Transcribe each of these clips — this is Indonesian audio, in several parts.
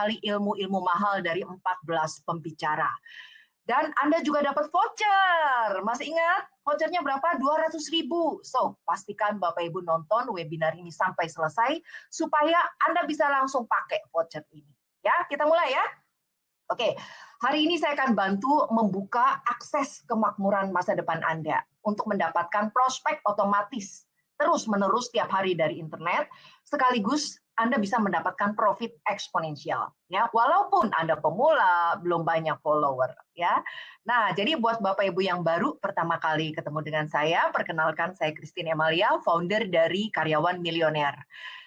ilmu-ilmu mahal dari 14 pembicara. Dan Anda juga dapat voucher. Masih ingat? Vouchernya berapa? 200.000. So, pastikan Bapak Ibu nonton webinar ini sampai selesai supaya Anda bisa langsung pakai voucher ini. Ya, kita mulai ya. Oke, hari ini saya akan bantu membuka akses kemakmuran masa depan Anda untuk mendapatkan prospek otomatis terus-menerus setiap hari dari internet, sekaligus Anda bisa mendapatkan profit eksponensial. Ya, walaupun Anda pemula, belum banyak follower. Ya, nah jadi buat Bapak Ibu yang baru pertama kali ketemu dengan saya, perkenalkan saya Christine Emalia, founder dari Karyawan Milioner.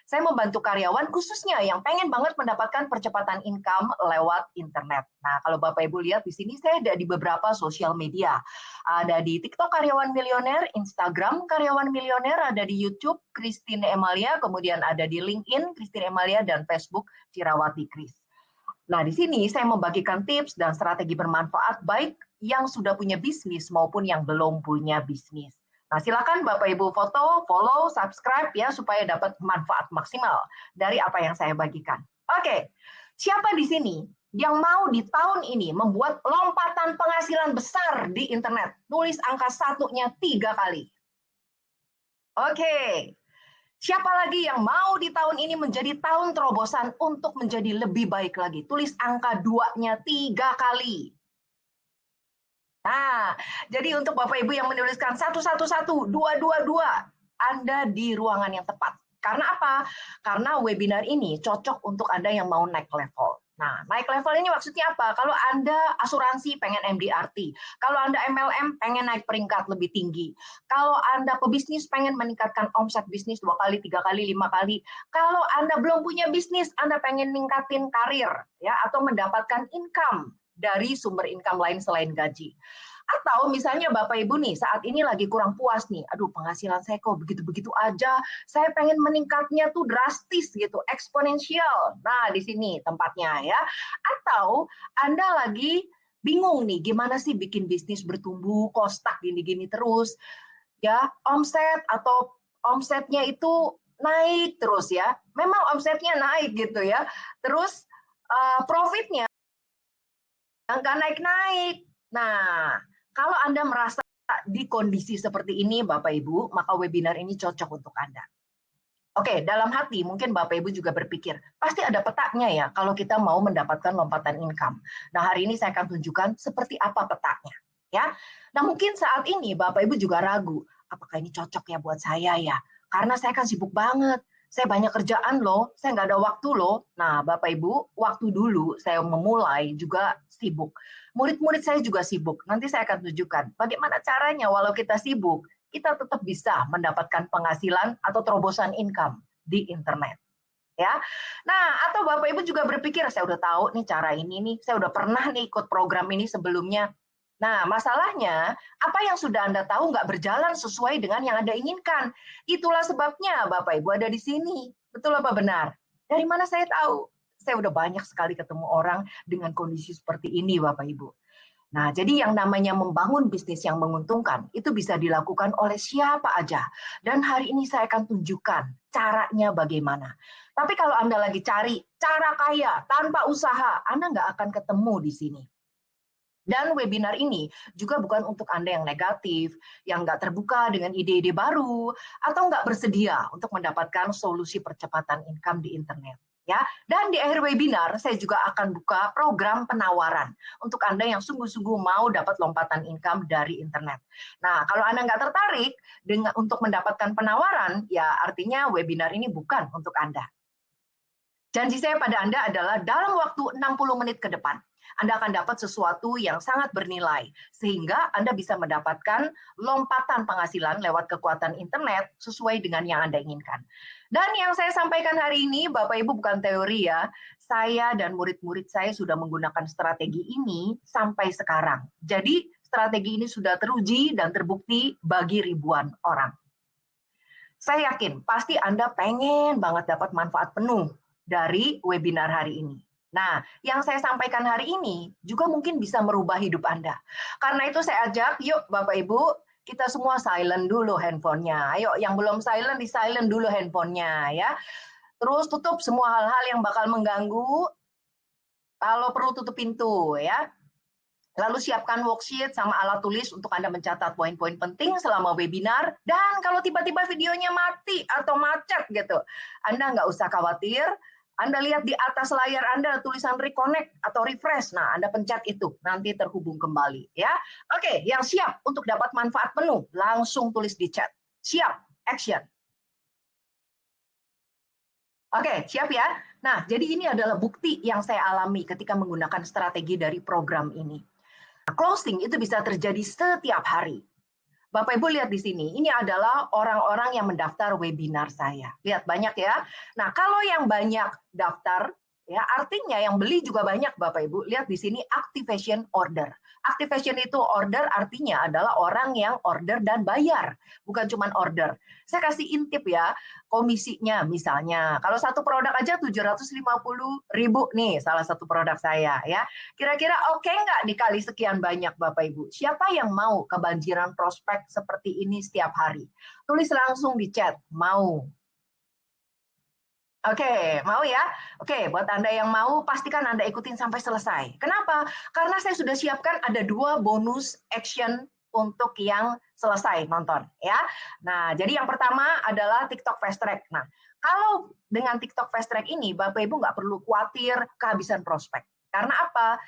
Saya membantu karyawan khususnya yang pengen banget mendapatkan percepatan income lewat internet. Nah, kalau Bapak Ibu lihat di sini saya ada di beberapa sosial media. Ada di TikTok Karyawan Milioner, Instagram Karyawan Milioner, ada di YouTube Christine Emalia, kemudian ada di LinkedIn Christine Emalia, dan Facebook Cirawati Kris. Nah, di sini saya membagikan tips dan strategi bermanfaat baik yang sudah punya bisnis maupun yang belum punya bisnis. Nah, silakan Bapak Ibu foto, follow, subscribe ya supaya dapat manfaat maksimal dari apa yang saya bagikan. Oke, siapa di sini yang mau di tahun ini membuat lompatan penghasilan besar di internet? Tulis angka satunya 3 kali. Oke. Siapa lagi yang mau di tahun ini menjadi tahun terobosan untuk menjadi lebih baik lagi? Tulis angka 2-nya 3 kali. Nah, jadi untuk Bapak Ibu yang menuliskan 111, 222, Anda di ruangan yang tepat. Karena apa? Karena webinar ini cocok untuk Anda yang mau naik level. Nah, naik level ini maksudnya apa? Kalau Anda asuransi pengen MDRT, kalau Anda MLM pengen naik peringkat lebih tinggi, kalau Anda pebisnis pengen meningkatkan omset bisnis 2 kali, 3 kali, 5 kali, kalau Anda belum punya bisnis, Anda pengen ningkatin karir, ya, atau mendapatkan income dari sumber income lain selain gaji. Atau misalnya Bapak Ibu nih saat ini lagi kurang puas nih, aduh penghasilan saya kok begitu-begitu aja, saya pengen meningkatnya tuh drastis gitu, eksponensial. Nah, di sini tempatnya ya. Atau Anda lagi bingung nih, gimana sih bikin bisnis bertumbuh, kok stuck gini-gini terus, ya, omsetnya itu naik terus ya, memang omsetnya naik gitu ya, terus profitnya nggak naik-naik. Nah, kalau Anda merasa di kondisi seperti ini, Bapak Ibu, maka webinar ini cocok untuk Anda. Oke, dalam hati mungkin Bapak Ibu juga berpikir, pasti ada petanya ya kalau kita mau mendapatkan lompatan income. Nah, hari ini saya akan tunjukkan seperti apa petanya. Ya. Nah, mungkin saat ini Bapak Ibu juga ragu, apakah ini cocok ya buat saya ya? Karena saya kan sibuk banget. Saya banyak kerjaan loh, saya nggak ada waktu loh. Nah, Bapak Ibu, waktu dulu saya memulai juga sibuk. Murid-murid saya juga sibuk. Nanti saya akan tunjukkan bagaimana caranya walau kita sibuk, kita tetap bisa mendapatkan penghasilan atau terobosan income di internet. Ya. Nah, atau Bapak Ibu juga berpikir, saya udah tahu nih cara ini nih, saya udah pernah nih ikut program ini sebelumnya. Nah, masalahnya, apa yang sudah Anda tahu nggak berjalan sesuai dengan yang Anda inginkan. Itulah sebabnya Bapak Ibu ada di sini. Betul apa benar? Dari mana saya tahu? Saya udah banyak sekali ketemu orang dengan kondisi seperti ini, Bapak Ibu. Nah, jadi yang namanya membangun bisnis yang menguntungkan, itu bisa dilakukan oleh siapa aja. Dan hari ini saya akan tunjukkan caranya bagaimana. Tapi kalau Anda lagi cari cara kaya tanpa usaha, Anda nggak akan ketemu di sini. Dan webinar ini juga bukan untuk Anda yang negatif, yang nggak terbuka dengan ide-ide baru, atau nggak bersedia untuk mendapatkan solusi percepatan income di internet. Ya, dan di akhir webinar saya juga akan buka program penawaran untuk Anda yang sungguh-sungguh mau dapat lompatan income dari internet. Nah, kalau Anda nggak tertarik untuk mendapatkan penawaran, ya artinya webinar ini bukan untuk Anda. Janji saya pada Anda adalah dalam waktu 60 menit ke depan, Anda akan dapat sesuatu yang sangat bernilai, sehingga Anda bisa mendapatkan lompatan penghasilan lewat kekuatan internet sesuai dengan yang Anda inginkan. Dan yang saya sampaikan hari ini, Bapak Ibu, bukan teori ya. Saya dan murid-murid saya sudah menggunakan strategi ini sampai sekarang. Jadi strategi ini sudah teruji dan terbukti bagi ribuan orang. Saya yakin pasti Anda pengen banget dapat manfaat penuh dari webinar hari ini. Nah, yang saya sampaikan hari ini juga mungkin bisa merubah hidup Anda. Karena itu saya ajak, yuk Bapak Ibu, kita semua silent dulu handphonenya. Ayo, yang belum silent, di silent dulu handphonenya ya. Terus tutup semua hal-hal yang bakal mengganggu. Kalau perlu tutup pintu ya. Lalu siapkan worksheet sama alat tulis untuk Anda mencatat poin-poin penting selama webinar. Dan kalau tiba-tiba videonya mati atau macet gitu, Anda nggak usah khawatir. Anda lihat di atas layar Anda tulisan reconnect atau refresh. Nah, Anda pencet itu, nanti terhubung kembali. Ya, oke, yang siap untuk dapat manfaat penuh, langsung tulis di chat. Siap, action. Oke, siap ya. Nah, jadi ini adalah bukti yang saya alami ketika menggunakan strategi dari program ini. Closing itu bisa terjadi setiap hari. Bapak Ibu lihat di sini, ini adalah orang-orang yang mendaftar webinar saya. Lihat banyak ya. Nah, kalau yang banyak daftar, ya artinya yang beli juga banyak Bapak Ibu. Lihat di sini activation order. Activation itu order artinya adalah orang yang order dan bayar, bukan cuma order. Saya kasih intip ya, komisinya misalnya. Kalau satu produk aja 750.000 nih, salah satu produk saya ya. Kira-kira oke nggak dikali sekian banyak Bapak Ibu? Siapa yang mau kebanjiran prospek seperti ini setiap hari? Tulis langsung di chat, mau. Oke, mau ya? Oke, buat Anda yang mau, pastikan Anda ikutin sampai selesai. Kenapa? Karena saya sudah siapkan ada 2 bonus action untuk yang selesai nonton. Ya. Nah, jadi yang pertama adalah TikTok Fast Track. Nah, kalau dengan TikTok Fast Track ini, Bapak Ibu nggak perlu khawatir kehabisan prospek. Karena apa?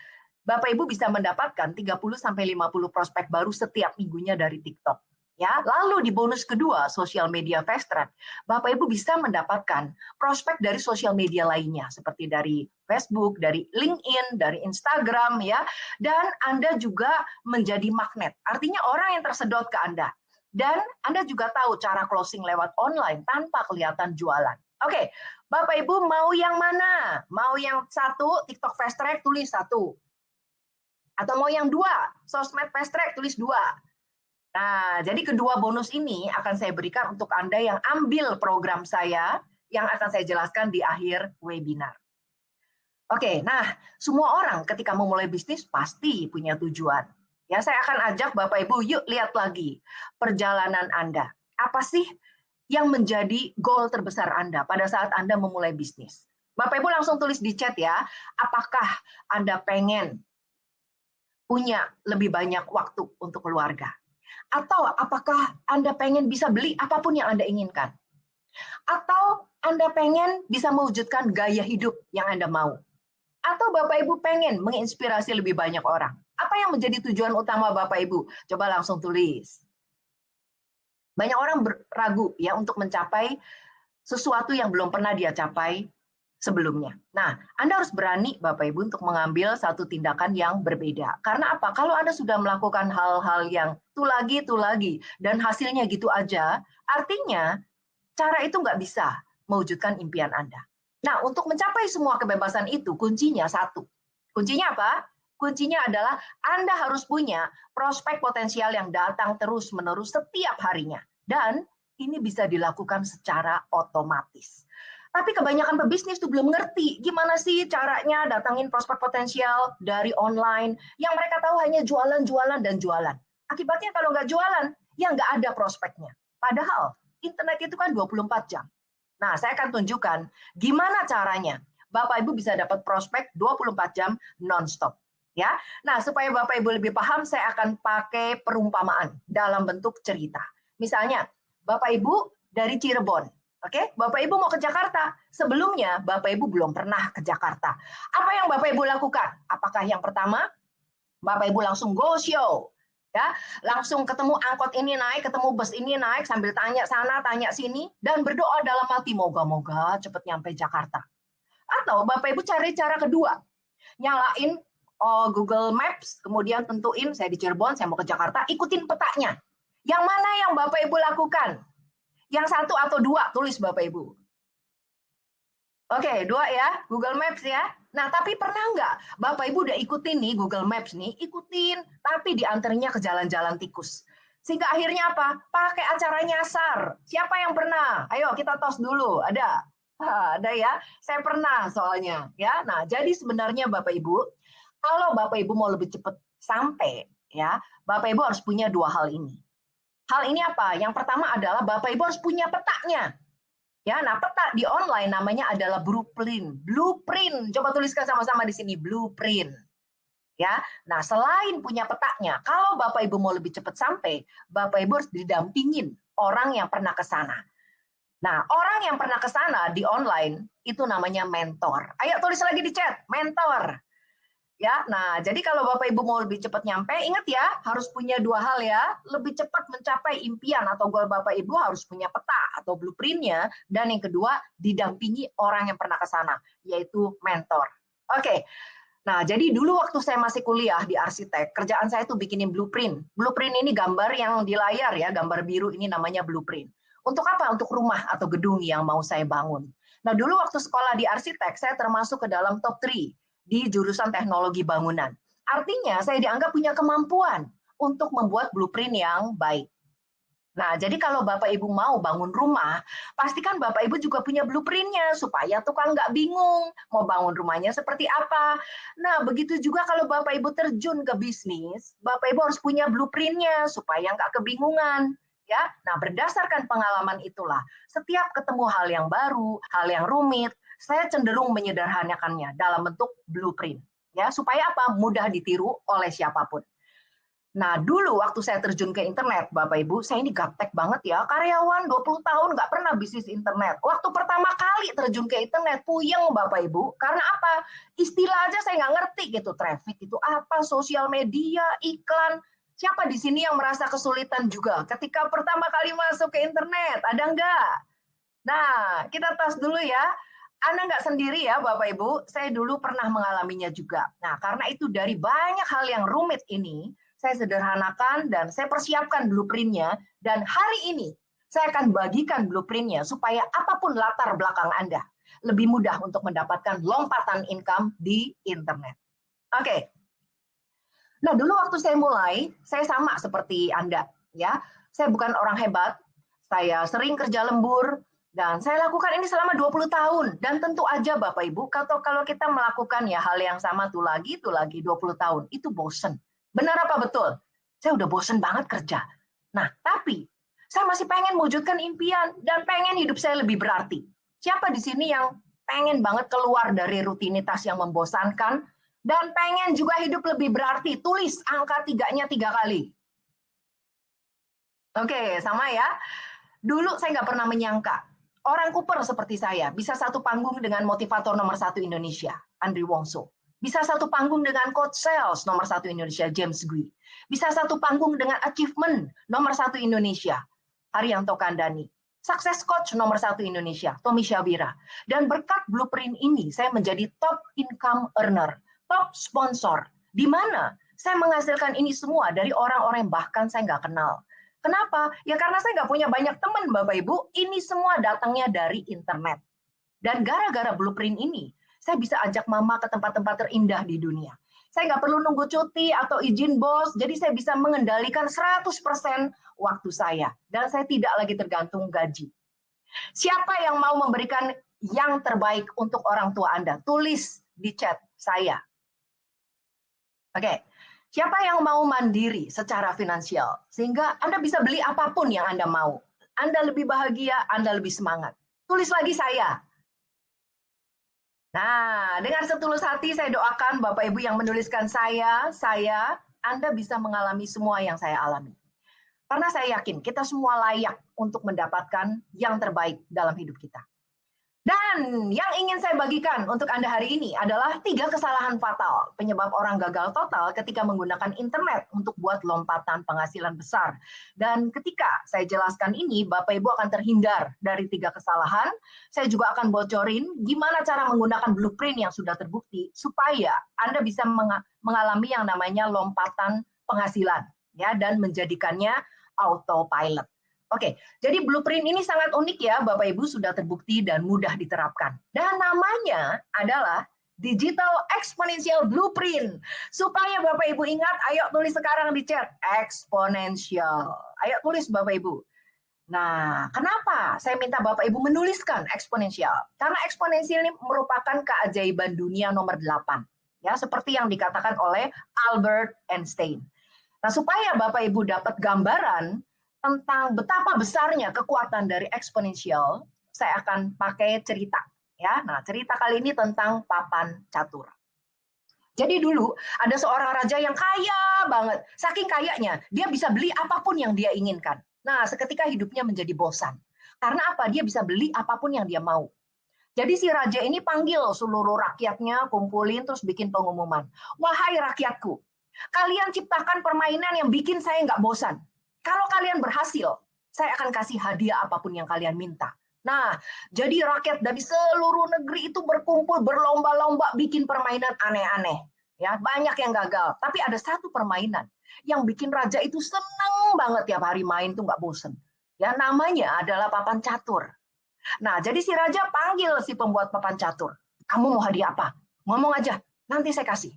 Bapak Ibu bisa mendapatkan 30-50 prospek baru setiap minggunya dari TikTok. Ya, lalu di bonus kedua, social media fast track, Bapak Ibu bisa mendapatkan prospek dari sosial media lainnya seperti dari Facebook, dari LinkedIn, dari Instagram ya. Dan Anda juga menjadi magnet. Artinya orang yang tersedot ke Anda. Dan Anda juga tahu cara closing lewat online tanpa kelihatan jualan. Oke, Bapak Ibu mau yang mana? Mau yang satu, TikTok Fast Track, tulis 1. Atau mau yang 2, Sosmed Fast Track, tulis 2. Nah, jadi kedua bonus ini akan saya berikan untuk Anda yang ambil program saya yang akan saya jelaskan di akhir webinar. Oke, nah semua orang ketika memulai bisnis pasti punya tujuan. Ya, saya akan ajak Bapak Ibu, yuk lihat lagi perjalanan Anda. Apa sih yang menjadi goal terbesar Anda pada saat Anda memulai bisnis? Bapak Ibu langsung tulis di chat ya, apakah Anda pengen punya lebih banyak waktu untuk keluarga? Atau apakah Anda pengen bisa beli apapun yang Anda inginkan? Atau Anda pengen bisa mewujudkan gaya hidup yang Anda mau? Atau Bapak Ibu pengen menginspirasi lebih banyak orang? Apa yang menjadi tujuan utama Bapak Ibu? Coba langsung tulis. Banyak orang ragu ya untuk mencapai sesuatu yang belum pernah dia capai sebelumnya. Nah, Anda harus berani Bapak Ibu untuk mengambil satu tindakan yang berbeda. Karena apa? Kalau Anda sudah melakukan hal-hal yang itu lagi, dan hasilnya gitu aja, artinya cara itu nggak bisa mewujudkan impian Anda. Nah, untuk mencapai semua kebebasan itu, kuncinya satu. Kuncinya apa? Kuncinya adalah Anda harus punya prospek potensial yang datang terus-menerus setiap harinya. Dan ini bisa dilakukan secara otomatis. Tapi kebanyakan pebisnis tuh belum ngerti gimana sih caranya datangin prospek potensial dari online yang mereka tahu hanya jualan dan jualan. Akibatnya kalau nggak jualan, ya nggak ada prospeknya. Padahal internet itu kan 24 jam. Nah, saya akan tunjukkan gimana caranya Bapak Ibu bisa dapat prospek 24 jam non-stop. Ya. Nah, supaya Bapak Ibu lebih paham, saya akan pakai perumpamaan dalam bentuk cerita. Misalnya, Bapak Ibu dari Cirebon. Oke, Bapak Ibu mau ke Jakarta. Sebelumnya, Bapak Ibu belum pernah ke Jakarta. Apa yang Bapak Ibu lakukan? Apakah yang pertama, Bapak Ibu langsung go show? Ya, langsung ketemu angkot ini naik, ketemu bus ini naik, sambil tanya sana, tanya sini, dan berdoa dalam hati, moga-moga cepat nyampe Jakarta. Atau Bapak Ibu cari cara kedua, nyalain Google Maps, kemudian tentuin saya di Cirebon, saya mau ke Jakarta, ikutin petanya. Yang mana yang Bapak Ibu lakukan? Yang 1 atau 2, tulis Bapak Ibu. Oke, 2 ya, Google Maps ya. Nah, tapi pernah nggak Bapak Ibu udah ikutin nih Google Maps nih, ikutin, tapi diantarnya ke jalan-jalan tikus. Sehingga akhirnya apa? Pakai acara nyasar. Siapa yang pernah? Ayo kita tos dulu. Ada? Ada ya. Saya pernah soalnya. Ya. Nah, jadi sebenarnya Bapak Ibu, kalau Bapak Ibu mau lebih cepat sampai, ya, Bapak Ibu harus punya 2 hal ini. Hal ini apa? Yang pertama adalah Bapak Ibu harus punya petanya. Ya, nah peta di online namanya adalah blueprint. Blueprint, coba tuliskan sama-sama di sini, blueprint. Ya, nah selain punya petanya, kalau Bapak Ibu mau lebih cepat sampai, Bapak Ibu harus didampingin orang yang pernah ke sana. Nah, orang yang pernah ke sana di online itu namanya mentor. Ayo tulis lagi di chat, mentor. Ya, nah jadi kalau Bapak Ibu mau lebih cepat nyampe, ingat ya, harus punya dua hal ya. Lebih cepat mencapai impian atau goal Bapak Ibu harus punya peta atau blueprint-nya. Dan yang kedua, didampingi orang yang pernah ke sana, yaitu mentor. Oke, nah jadi dulu waktu saya masih kuliah di arsitek, kerjaan saya tuh bikinin blueprint. Blueprint ini gambar yang di layar ya, gambar biru ini namanya blueprint. Untuk apa? Untuk rumah atau gedung yang mau saya bangun. Nah dulu waktu sekolah di arsitek, saya termasuk ke dalam top 3 di jurusan teknologi bangunan. Artinya saya dianggap punya kemampuan untuk membuat blueprint yang baik. Nah, jadi kalau Bapak Ibu mau bangun rumah, pastikan Bapak Ibu juga punya blueprint-nya supaya tukang nggak bingung mau bangun rumahnya seperti apa. Nah, begitu juga kalau Bapak Ibu terjun ke bisnis, Bapak Ibu harus punya blueprint-nya supaya nggak kebingungan. Ya, nah berdasarkan pengalaman itulah, setiap ketemu hal yang baru, hal yang rumit, saya cenderung menyederhanakannya dalam bentuk blueprint. Ya, supaya apa? Mudah ditiru oleh siapapun. Nah, dulu waktu saya terjun ke internet, Bapak Ibu, saya ini gaptek banget ya. Karyawan 20 tahun nggak pernah bisnis internet. Waktu pertama kali terjun ke internet, puyeng Bapak Ibu. Karena apa? Istilah aja saya nggak ngerti gitu. Traffic itu apa, sosial media, iklan. Siapa di sini yang merasa kesulitan juga ketika pertama kali masuk ke internet? Ada nggak? Nah, kita tes dulu ya. Anda nggak sendiri ya Bapak Ibu, saya dulu pernah mengalaminya juga. Nah, karena itu dari banyak hal yang rumit ini, saya sederhanakan dan saya persiapkan blueprint-nya, dan hari ini saya akan bagikan blueprint-nya supaya apapun latar belakang Anda, lebih mudah untuk mendapatkan lompatan income di internet. Oke. Nah, dulu waktu saya mulai, saya sama seperti Anda, ya. Saya bukan orang hebat, saya sering kerja lembur, dan saya lakukan ini selama 20 tahun. Dan tentu aja Bapak Ibu, kalau kita melakukan ya hal yang sama tuh lagi 20 tahun, itu bosen. Benar apa betul? Saya udah bosen banget kerja. Nah, tapi saya masih pengen mewujudkan impian dan pengen hidup saya lebih berarti. Siapa di sini yang pengen banget keluar dari rutinitas yang membosankan, dan pengen juga hidup lebih berarti? Tulis angka 3-nya 3 kali. Oke, sama ya. Dulu saya nggak pernah menyangka orang Cooper seperti saya bisa satu panggung dengan motivator nomor 1 Indonesia, Andri Wongso. Bisa satu panggung dengan coach sales nomor 1 Indonesia, James Gui. Bisa satu panggung dengan achievement nomor 1 Indonesia, Haryanto Kandani. Sukses coach nomor 1 Indonesia, Tommy Syawira. Dan berkat blueprint ini, saya menjadi top income earner, top sponsor. Di mana saya menghasilkan ini semua dari orang-orang yang bahkan saya nggak kenal. Kenapa? Ya karena saya nggak punya banyak teman, Bapak Ibu. Ini semua datangnya dari internet. Dan gara-gara blueprint ini, saya bisa ajak mama ke tempat-tempat terindah di dunia. Saya nggak perlu nunggu cuti atau izin bos, jadi saya bisa mengendalikan 100% waktu saya. Dan saya tidak lagi tergantung gaji. Siapa yang mau memberikan yang terbaik untuk orang tua Anda? Tulis di chat saya. Oke. Siapa yang mau mandiri secara finansial? Sehingga Anda bisa beli apapun yang Anda mau. Anda lebih bahagia, Anda lebih semangat. Tulis lagi saya. Nah, dengan setulus hati saya doakan Bapak Ibu yang menuliskan saya, Anda bisa mengalami semua yang saya alami. Karena saya yakin kita semua layak untuk mendapatkan yang terbaik dalam hidup kita. Dan yang ingin saya bagikan untuk Anda hari ini adalah 3 kesalahan fatal penyebab orang gagal total ketika menggunakan internet untuk buat lompatan penghasilan besar. Dan ketika saya jelaskan ini, Bapak Ibu akan terhindar dari 3 kesalahan. Saya juga akan bocorin gimana cara menggunakan blueprint yang sudah terbukti supaya Anda bisa mengalami yang namanya lompatan penghasilan, ya, dan menjadikannya autopilot. Oke, jadi blueprint ini sangat unik ya, Bapak Ibu, sudah terbukti dan mudah diterapkan. Dan namanya adalah Digital Exponential Blueprint. Supaya Bapak Ibu ingat, ayo tulis sekarang di chat, eksponensial. Ayo tulis Bapak Ibu. Nah, kenapa saya minta Bapak Ibu menuliskan eksponensial? Karena eksponensial ini merupakan keajaiban dunia nomor 8. Ya, seperti yang dikatakan oleh Albert Einstein. Nah, supaya Bapak Ibu dapat gambaran tentang betapa besarnya kekuatan dari eksponensial, saya akan pakai cerita. Ya, nah cerita kali ini tentang papan catur. Jadi dulu ada seorang raja yang kaya banget. Saking kayanya, dia bisa beli apapun yang dia inginkan. Nah, seketika hidupnya menjadi bosan. Karena apa? Dia bisa beli apapun yang dia mau. Jadi si raja ini panggil seluruh rakyatnya, kumpulin, terus bikin pengumuman. Wahai rakyatku, kalian ciptakan permainan yang bikin saya nggak bosan. Kalau kalian berhasil, saya akan kasih hadiah apapun yang kalian minta. Nah, jadi rakyat dari seluruh negeri itu berkumpul berlomba-lomba bikin permainan aneh-aneh. Ya, banyak yang gagal, tapi ada satu permainan yang bikin raja itu seneng banget tiap hari main tuh nggak bosen. Ya, namanya adalah papan catur. Nah, jadi si raja panggil si pembuat papan catur. Kamu mau hadiah apa? Ngomong aja, nanti saya kasih.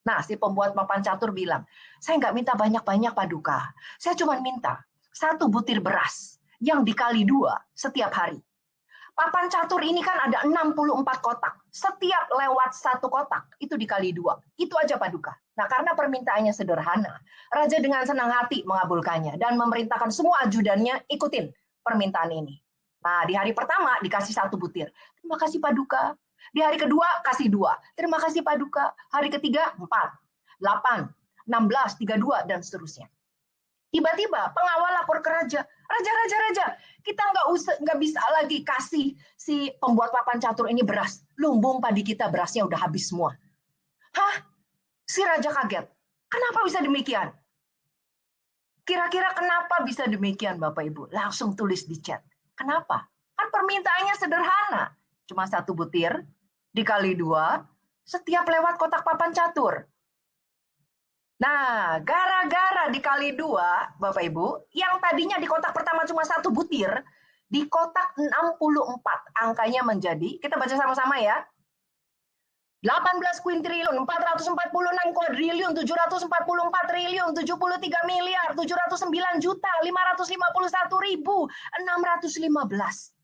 Nah, si pembuat papan catur bilang, saya nggak minta banyak-banyak Paduka. Saya cuma minta 1 butir beras yang dikali 2 setiap hari. Papan catur ini kan ada 64 kotak. Setiap lewat 1 kotak, itu dikali 2. Itu aja Paduka. Nah, karena permintaannya sederhana, raja dengan senang hati mengabulkannya dan memerintahkan semua ajudannya ikutin permintaan ini. Nah, di hari pertama dikasih 1 butir. Terima kasih Paduka. Di hari kedua kasih 2. Terima kasih Paduka. Hari ketiga 4, 8, 16, 32, dan seterusnya. Tiba-tiba pengawal lapor ke raja. Raja, kita nggak bisa lagi kasih si pembuat papan catur ini beras. Lumbung padi kita berasnya udah habis semua. Hah? Si raja kaget. Kenapa bisa demikian? Kira-kira kenapa bisa demikian Bapak Ibu? Langsung tulis di chat. Kenapa? Kan permintaannya sederhana. Cuma 1 butir, dikali 2, setiap lewat kotak papan catur. Nah, gara-gara dikali 2, Bapak Ibu, yang tadinya di kotak pertama cuma 1 butir, di kotak 64 angkanya menjadi, kita baca sama-sama ya, 18 kuintriliun, 446 kuadriliun, 744 triliun, 73 miliar, 709 juta, 551 ribu, 615.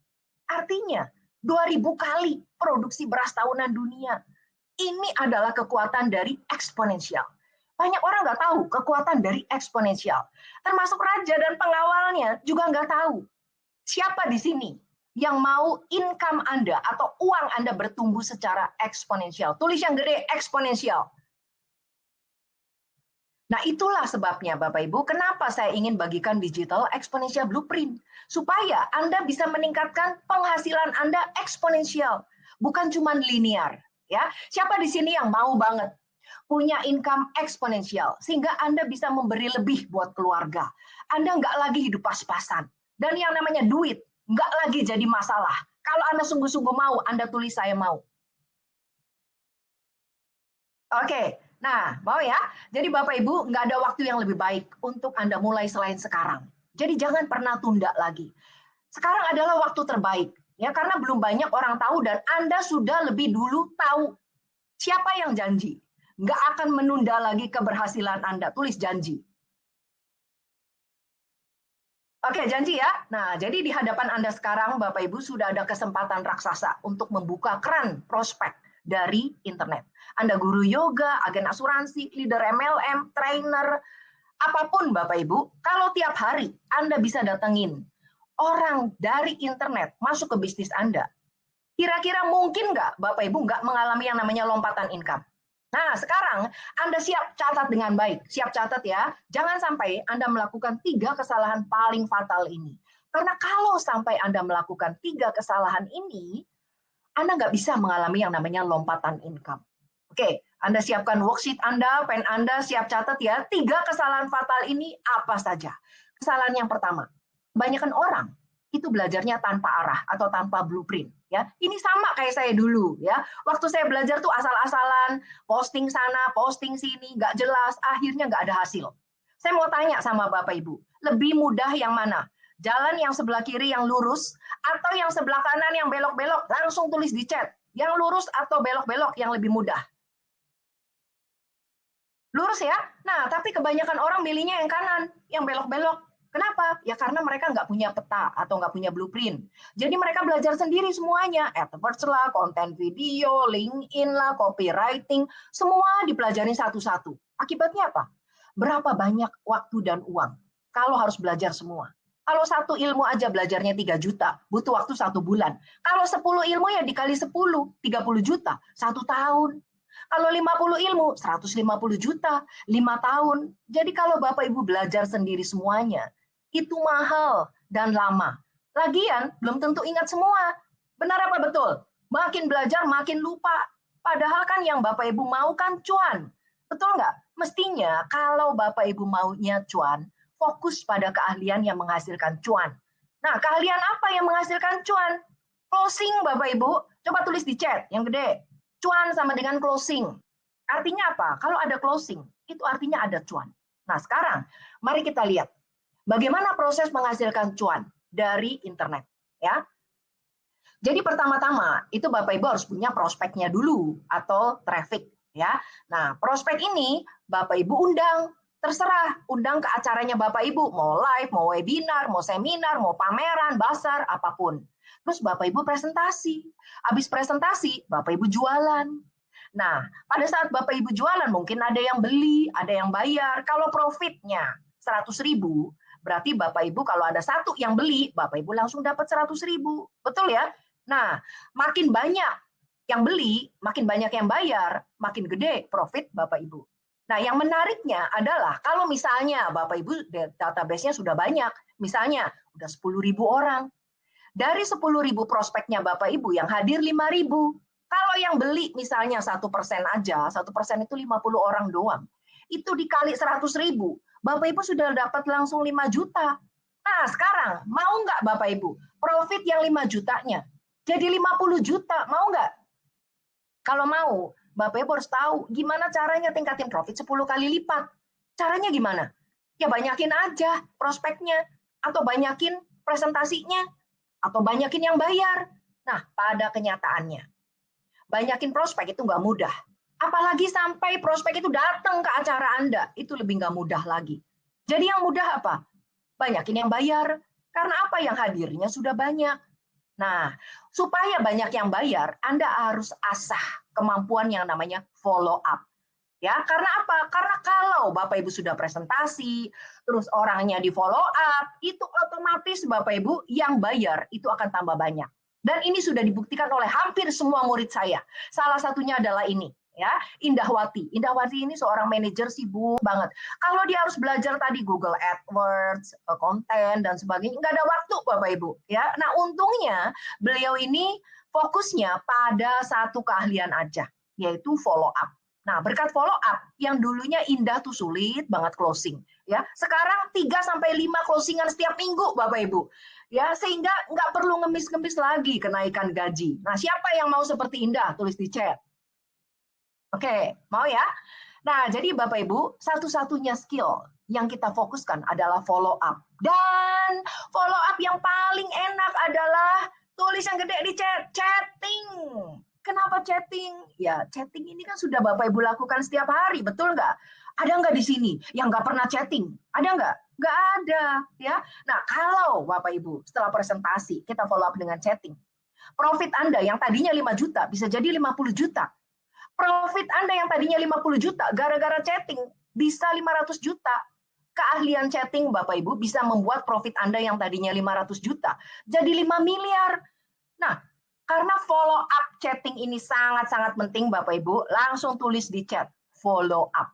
Artinya, 2000 kali produksi beras tahunan dunia. Ini adalah kekuatan dari eksponensial. Banyak orang nggak tahu kekuatan dari eksponensial. Termasuk raja dan pengawalnya juga nggak tahu. Siapa di sini yang mau income Anda atau uang Anda bertumbuh secara eksponensial? Tulis yang gede, eksponensial. Nah, itulah sebabnya Bapak Ibu, kenapa saya ingin bagikan digital exponential blueprint. Supaya Anda bisa meningkatkan penghasilan Anda eksponensial, bukan cuma linear. Ya, siapa di sini yang mau banget punya income eksponensial, sehingga Anda bisa memberi lebih buat keluarga. Anda nggak lagi hidup pas-pasan. Dan yang namanya duit, nggak lagi jadi masalah. Kalau Anda sungguh-sungguh mau, Anda tulis saya mau. Oke, nah mau ya? Jadi Bapak Ibu, nggak ada waktu yang lebih baik untuk Anda mulai selain sekarang. Jadi jangan pernah tunda lagi. Sekarang adalah waktu terbaik. Ya, karena belum banyak orang tahu dan Anda sudah lebih dulu tahu. Siapa yang janji? Nggak akan menunda lagi keberhasilan Anda. Tulis janji. Oke, janji ya. Nah, jadi di hadapan Anda sekarang, Bapak Ibu, sudah ada kesempatan raksasa untuk membuka keran prospek dari internet. Anda guru yoga, agen asuransi, leader MLM, trainer, apapun Bapak Ibu, kalau tiap hari Anda bisa datengin orang dari internet masuk ke bisnis Anda, kira-kira mungkin nggak Bapak Ibu nggak mengalami yang namanya lompatan income? Nah, sekarang Anda siap catat dengan baik. Siap catat ya. Jangan sampai Anda melakukan 3 kesalahan paling fatal ini. Karena kalau sampai Anda melakukan 3 kesalahan ini, Anda nggak bisa mengalami yang namanya lompatan income. Oke, Anda siapkan worksheet Anda, pen Anda, siap catat ya. 3 kesalahan fatal ini apa saja? Kesalahan yang pertama, kebanyakan orang itu belajarnya tanpa arah atau tanpa blueprint. Ya, ini sama kayak saya dulu. Ya, waktu saya belajar tuh asal-asalan, posting sana, posting sini, nggak jelas, akhirnya nggak ada hasil. Saya mau tanya sama Bapak Ibu, lebih mudah yang mana? Jalan yang sebelah kiri yang lurus, atau yang sebelah kanan yang belok-belok? Langsung tulis di chat. Yang lurus atau belok-belok yang lebih mudah? Lurus ya. Nah, tapi kebanyakan orang milihnya yang kanan, yang belok-belok. Kenapa? Ya karena mereka nggak punya peta atau nggak punya blueprint. Jadi mereka belajar sendiri semuanya. AdWords lah, konten video, LinkedIn lah, copywriting, semua dipelajari satu-satu. Akibatnya apa? Berapa banyak waktu dan uang kalau harus belajar semua? Kalau satu ilmu aja belajarnya 3 juta, butuh waktu 1 bulan. Kalau 10 ilmu ya dikali 10, 30 juta, 1 tahun. Kalau 50 ilmu, 150 juta, 5 tahun. Jadi kalau Bapak Ibu belajar sendiri semuanya, itu mahal dan lama. Lagian, belum tentu ingat semua. Benar apa betul? Makin belajar, makin lupa. Padahal kan yang Bapak Ibu mau kan cuan. Betul nggak? Mestinya kalau Bapak Ibu maunya cuan, fokus pada keahlian yang menghasilkan cuan. Nah, keahlian apa yang menghasilkan cuan? Closing, Bapak Ibu. Coba tulis di chat yang gede. Cuan sama dengan closing. Artinya apa? Kalau ada closing, itu artinya ada cuan. Nah, sekarang mari kita lihat bagaimana proses menghasilkan cuan dari internet, ya. Jadi pertama-tama itu Bapak Ibu harus punya prospeknya dulu atau traffic, ya. Nah, prospek ini Bapak Ibu undang, terserah, undang ke acaranya Bapak Ibu, mau live, mau webinar, mau seminar, mau pameran, bazar, apapun. Terus Bapak Ibu presentasi. Habis presentasi, Bapak Ibu jualan. Nah, pada saat Bapak Ibu jualan mungkin ada yang beli, ada yang bayar. Kalau profitnya 100.000, berarti Bapak Ibu kalau ada satu yang beli, Bapak Ibu langsung dapat 100.000. Betul ya? Nah, makin banyak yang beli, makin banyak yang bayar, makin gede profit Bapak Ibu. Nah, yang menariknya adalah kalau misalnya Bapak Ibu database-nya sudah banyak, misalnya udah 10.000 orang. Dari 10.000 prospeknya Bapak Ibu yang hadir 5.000. Kalau yang beli misalnya 1% aja, 1% itu 50 orang doang. Itu dikali 100.000, Bapak Ibu sudah dapat langsung 5 juta. Nah, sekarang mau nggak Bapak Ibu profit yang 5 jutanya jadi 50 juta, mau nggak? Kalau mau, Bapak Ibu harus tahu gimana caranya tingkatin profit 10 kali lipat. Caranya gimana? Ya banyakin aja prospeknya, atau banyakin presentasinya, atau banyakin yang bayar. Nah, pada kenyataannya, banyakin prospek itu nggak mudah. Apalagi sampai prospek itu datang ke acara Anda, itu lebih nggak mudah lagi. Jadi yang mudah apa? Banyakin yang bayar. Karena apa? Yang hadirnya sudah banyak. Nah, supaya banyak yang bayar, Anda harus asah kemampuan yang namanya follow up. Ya, karena apa? Karena kalau Bapak Ibu sudah presentasi, terus orangnya di follow up, itu otomatis Bapak Ibu yang bayar itu akan tambah banyak. Dan ini sudah dibuktikan oleh hampir semua murid saya. Salah satunya adalah ini, ya, Indahwati. Indahwati ini seorang manajer sibuk banget. Kalau dia harus belajar tadi Google AdWords, konten dan sebagainya, nggak ada waktu Bapak Ibu, ya. Nah, untungnya beliau ini fokusnya pada satu keahlian aja, yaitu follow up. Nah, berkat follow up yang dulunya Indah tuh sulit banget closing, ya. Sekarang 3 sampai 5 closingan setiap minggu Bapak Ibu. Ya, sehingga nggak perlu ngemis-ngemis lagi kenaikan gaji. Nah, siapa yang mau seperti Indah? Tulis di chat. Oke, mau ya? Nah, jadi Bapak Ibu, satu-satunya skill yang kita fokuskan adalah follow up. Dan follow up yang paling enak adalah tulis yang gede di chat, chatting. Kenapa chatting? Ya, chatting ini kan sudah Bapak Ibu lakukan setiap hari, betul nggak? Ada nggak di sini yang nggak pernah chatting? Ada nggak? Nggak ada, ya. Nah, kalau Bapak Ibu setelah presentasi kita follow up dengan chatting, profit Anda yang tadinya 5 juta bisa jadi 50 juta. Profit Anda yang tadinya 50 juta gara-gara chatting bisa 500 juta. Keahlian chatting Bapak Ibu bisa membuat profit Anda yang tadinya 500 juta jadi 5 miliar. Nah, karena follow up chatting ini sangat-sangat penting Bapak Ibu, langsung tulis di chat follow up.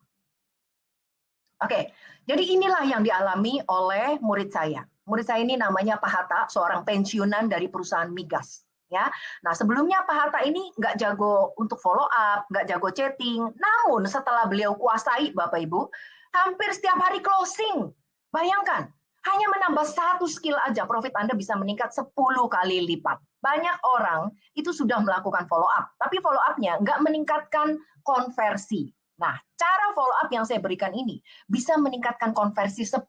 Oke, jadi inilah yang dialami oleh murid saya. Murid saya ini namanya Pak Hatta, seorang pensiunan dari perusahaan migas. Ya, nah sebelumnya Pak Hatta ini nggak jago untuk follow up, nggak jago chatting. Namun setelah beliau kuasai, Bapak Ibu, hampir setiap hari closing. Bayangkan, hanya menambah satu skill aja, profit Anda bisa meningkat 10 kali lipat. Banyak orang itu sudah melakukan follow up, tapi follow up-nya nggak meningkatkan konversi. Nah, cara follow up yang saya berikan ini bisa meningkatkan konversi 10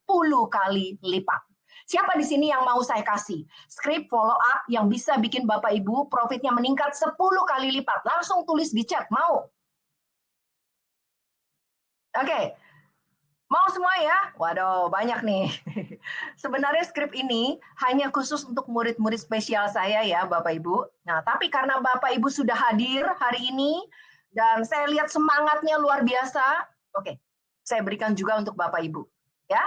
kali lipat. Siapa di sini yang mau saya kasih script follow up yang bisa bikin Bapak Ibu profitnya meningkat 10 kali lipat? Langsung tulis di chat, mau? Oke. Mau semua ya? Waduh, banyak nih. Sebenarnya skrip ini hanya khusus untuk murid-murid spesial saya ya, Bapak Ibu. Nah, tapi karena Bapak Ibu sudah hadir hari ini, dan saya lihat semangatnya luar biasa, oke, saya berikan juga untuk Bapak Ibu. Ya,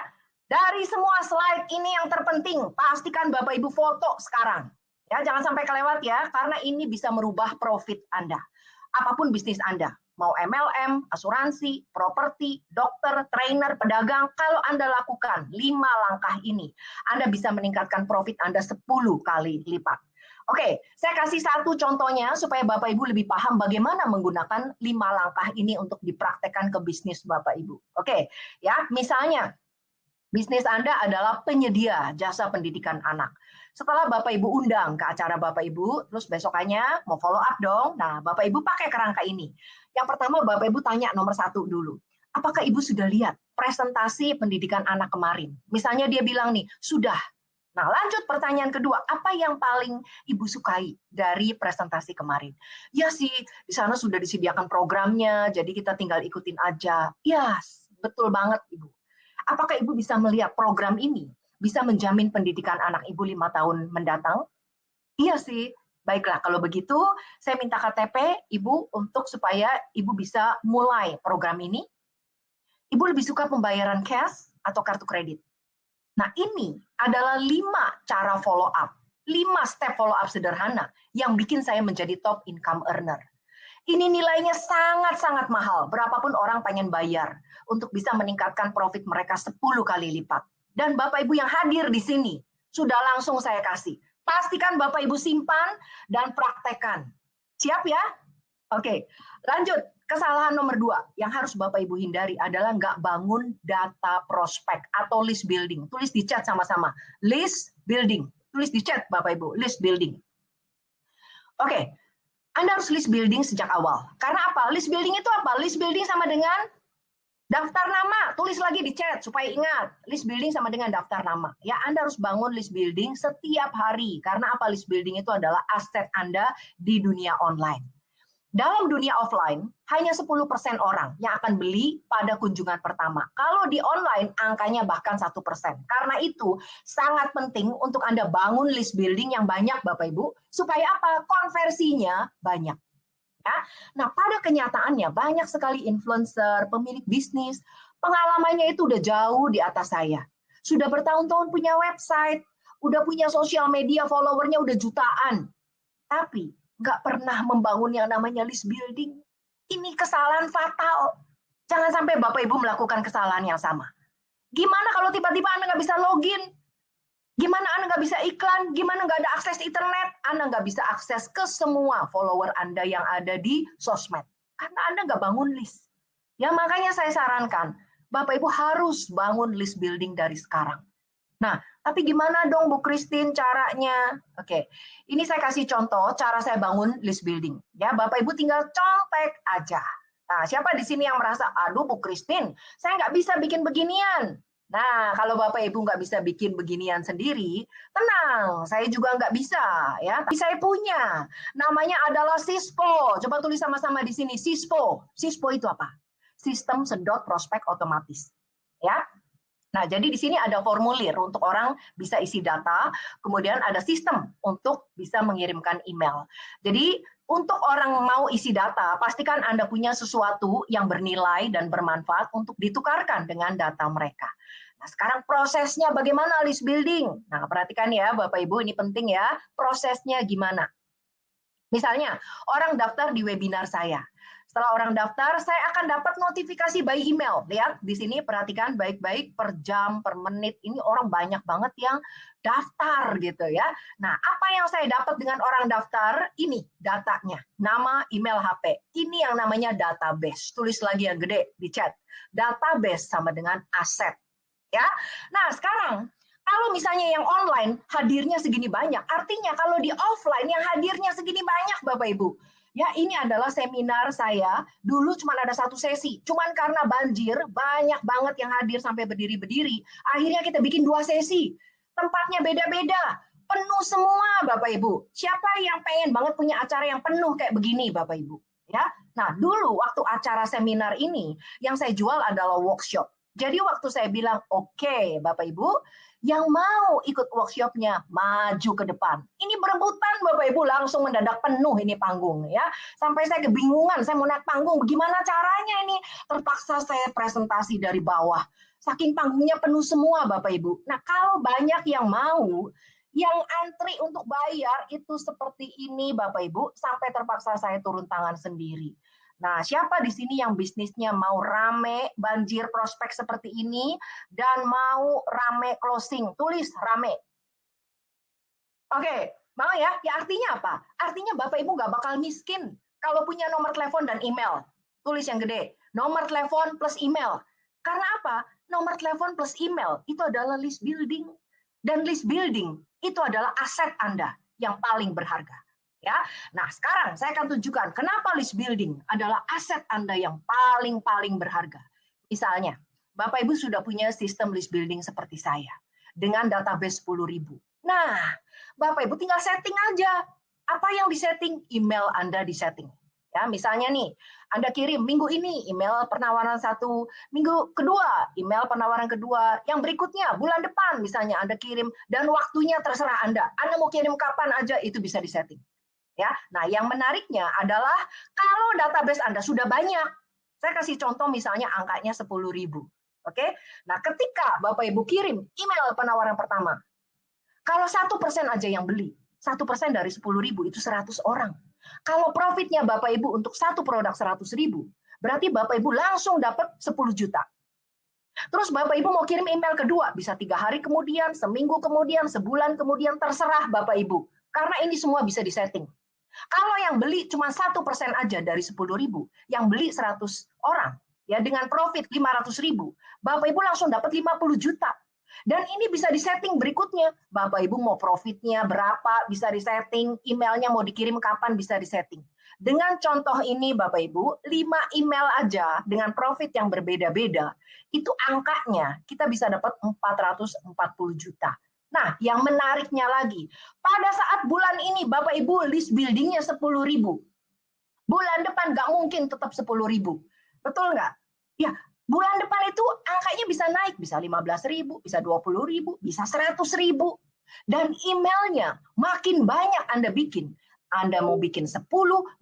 Dari semua slide ini yang terpenting, pastikan Bapak Ibu foto sekarang. Ya, jangan sampai kelewat ya, karena ini bisa merubah profit Anda. Apapun bisnis Anda, mau MLM, asuransi, properti, dokter, trainer, pedagang, kalau Anda lakukan 5 langkah ini, Anda bisa meningkatkan profit Anda 10 kali lipat. Oke, saya kasih satu contohnya supaya Bapak Ibu lebih paham bagaimana menggunakan 5 langkah ini untuk dipraktekkan ke bisnis Bapak Ibu. Oke, ya, misalnya bisnis Anda adalah penyedia jasa pendidikan anak. Setelah Bapak Ibu undang ke acara Bapak Ibu, terus besokannya mau follow up dong. Nah, Bapak Ibu pakai kerangka ini. Yang pertama Bapak Ibu tanya nomor 1 dulu. Apakah Ibu sudah lihat presentasi pendidikan anak kemarin? Misalnya dia bilang nih, sudah. Nah, lanjut pertanyaan kedua, apa yang paling Ibu sukai dari presentasi kemarin? Ya sih, di sana sudah disediakan programnya, jadi kita tinggal ikutin aja. Yes, betul banget Ibu. Apakah Ibu bisa melihat program ini bisa menjamin pendidikan anak Ibu 5 tahun mendatang? Iya sih. Baiklah, kalau begitu saya minta KTP Ibu untuk supaya Ibu bisa mulai program ini. Ibu lebih suka pembayaran cash atau kartu kredit? Nah, ini adalah 5 cara follow up, 5 step follow up sederhana yang bikin saya menjadi top income earner. Ini nilainya sangat-sangat mahal, berapapun orang pengen bayar untuk bisa meningkatkan profit mereka 10 kali lipat. Dan Bapak Ibu yang hadir di sini, sudah langsung saya kasih. Pastikan Bapak Ibu simpan dan praktekkan. Siap ya? Oke, lanjut. Kesalahan nomor 2 yang harus Bapak Ibu hindari adalah nggak bangun data prospek atau list building. Tulis di chat sama-sama. List building. Tulis di chat Bapak Ibu, list building. Oke, Anda harus list building sejak awal. Karena apa? List building itu apa? List building sama dengan daftar nama. Tulis lagi di chat supaya ingat. List building sama dengan daftar nama. Ya, Anda harus bangun list building setiap hari. Karena apa? List building itu adalah aset Anda di dunia online. Dalam dunia offline, hanya 10% orang yang akan beli pada kunjungan pertama. Kalau di online, angkanya bahkan 1%. Karena itu, sangat penting untuk Anda bangun list building yang banyak, Bapak Ibu, supaya apa? Konversinya banyak. Ya. Nah, pada kenyataannya, banyak sekali influencer, pemilik bisnis, pengalamannya itu udah jauh di atas saya. Sudah bertahun-tahun punya website, udah punya sosial media, followernya udah jutaan. Tapi nggak pernah membangun yang namanya list building. Ini kesalahan fatal. Jangan sampai Bapak Ibu melakukan kesalahan yang sama. Gimana kalau tiba-tiba Anda nggak bisa login? Gimana Anda nggak bisa iklan? Gimana nggak ada akses internet? Anda nggak bisa akses ke semua follower Anda yang ada di sosmed. Karena Anda nggak bangun list. Ya makanya saya sarankan, Bapak Ibu harus bangun list building dari sekarang. Nah, tapi gimana dong Bu Christine caranya? Oke, ini saya kasih contoh cara saya bangun list building. Ya, Bapak Ibu tinggal contek aja. Nah, siapa di sini yang merasa, aduh Bu Christine, saya nggak bisa bikin beginian. Nah, kalau Bapak Ibu nggak bisa bikin beginian sendiri, tenang, saya juga nggak bisa. Ya, tapi saya punya. Namanya adalah Sispo. Coba tulis sama-sama di sini, Sispo. Sispo itu apa? Sistem sedot prospek otomatis. Ya, nah, jadi di sini ada formulir untuk orang bisa isi data, kemudian ada sistem untuk bisa mengirimkan email. Jadi, untuk orang mau isi data, pastikan Anda punya sesuatu yang bernilai dan bermanfaat untuk ditukarkan dengan data mereka. Nah, sekarang prosesnya bagaimana list building? Nah, perhatikan ya Bapak Ibu, ini penting ya, prosesnya gimana? Misalnya, orang daftar di webinar saya. Setelah orang daftar, saya akan dapat notifikasi by email. Lihat di sini, perhatikan baik-baik per jam, per menit. Ini orang banyak banget yang daftar gitu ya. Nah, apa yang saya dapat dengan orang daftar? Ini datanya, nama, email, HP. Ini yang namanya database. Tulis lagi yang gede di chat. Database sama dengan aset. Ya. Nah, sekarang kalau misalnya yang online hadirnya segini banyak, artinya kalau di offline yang hadirnya segini banyak Bapak Ibu. Ya, ini adalah seminar saya, dulu cuma ada 1 sesi. Cuman karena banjir, banyak banget yang hadir sampai berdiri-berdiri. Akhirnya kita bikin 2 sesi. Tempatnya beda-beda. Penuh semua Bapak Ibu. Siapa yang pengen banget punya acara yang penuh kayak begini Bapak Ibu? Ya. Nah, dulu waktu acara seminar ini, yang saya jual adalah workshop. Jadi waktu saya bilang, oke, Bapak Ibu, yang mau ikut workshopnya maju ke depan. Ini berebutan Bapak Ibu, langsung mendadak penuh ini panggung ya. Sampai saya kebingungan, saya mau naik panggung, bagaimana caranya ini? Terpaksa saya presentasi dari bawah. Saking panggungnya penuh semua Bapak Ibu. Nah, kalau banyak yang mau, yang antri untuk bayar itu seperti ini Bapak Ibu, sampai terpaksa saya turun tangan sendiri. Nah, siapa di sini yang bisnisnya mau rame, banjir prospek seperti ini, dan mau rame closing? Tulis rame. Oke, mau ya? Ya artinya apa? Artinya Bapak Ibu nggak bakal miskin kalau punya nomor telepon dan email. Tulis yang gede, nomor telepon plus email. Karena apa? Nomor telepon plus email itu adalah list building. Dan list building itu adalah aset Anda yang paling berharga. Ya, nah sekarang saya akan tunjukkan kenapa list building adalah aset Anda yang paling berharga. Misalnya, Bapak Ibu sudah punya sistem list building seperti saya dengan database 10.000. Nah, Bapak Ibu tinggal setting aja. Apa yang disetting? Email Anda disetting. Ya, misalnya nih, Anda kirim minggu ini email penawaran 1, minggu kedua email penawaran kedua, yang berikutnya bulan depan misalnya Anda kirim, dan waktunya terserah Anda. Anda mau kirim kapan aja itu bisa disetting. Ya, nah yang menariknya adalah kalau database Anda sudah banyak, saya kasih contoh misalnya angkanya 10.000. Oke, nah ketika Bapak Ibu kirim email penawaran pertama, kalau 1% aja yang beli, 1% dari 10.000 itu 100 orang. Kalau profitnya Bapak Ibu untuk satu produk 100.000, berarti Bapak Ibu langsung dapat 10 juta. Terus Bapak Ibu mau kirim email kedua, bisa 3 hari kemudian, seminggu kemudian, sebulan kemudian, terserah Bapak Ibu. Karena ini semua bisa disetting. Kalau yang beli cuma 1% aja dari 10.000, yang beli 100 orang, ya dengan profit 500.000, Bapak Ibu langsung dapat 50 juta. Dan ini bisa disetting berikutnya. Bapak Ibu mau profitnya berapa, bisa disetting. Emailnya mau dikirim kapan, bisa disetting. Dengan contoh ini Bapak Ibu, 5 email aja dengan profit yang berbeda-beda, itu angkanya kita bisa dapat 440 juta. Nah, yang menariknya lagi, pada saat bulan ini Bapak Ibu list buildingnya 10.000. Bulan depan nggak mungkin tetap 10.000. Betul nggak? Ya, bulan depan itu angkanya bisa naik, bisa 15.000, bisa 20.000, bisa 100.000. Dan emailnya makin banyak Anda bikin. Anda mau bikin 10,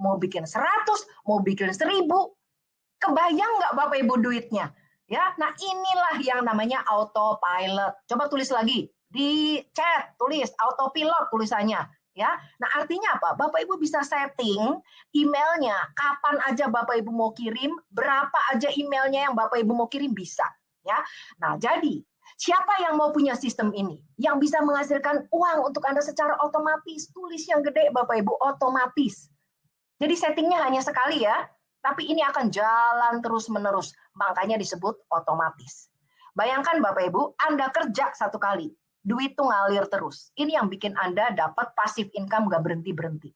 mau bikin 100, mau bikin 1.000. Kebayang nggak Bapak Ibu duitnya? Ya, nah inilah yang namanya autopilot. Coba tulis lagi di chat, tulis autopilot tulisannya. Ya, nah artinya apa? Bapak Ibu bisa setting emailnya kapan aja Bapak Ibu mau kirim, berapa aja emailnya yang Bapak Ibu mau kirim bisa. Ya, nah jadi siapa yang mau punya sistem ini, yang bisa menghasilkan uang untuk Anda secara otomatis? Tulis yang gede Bapak Ibu, otomatis. Jadi settingnya hanya sekali ya, tapi ini akan jalan terus-menerus. Makanya disebut otomatis. Bayangkan Bapak Ibu, Anda kerja satu kali, duit tuh ngalir terus. Ini yang bikin Anda dapat passive income nggak berhenti-berhenti.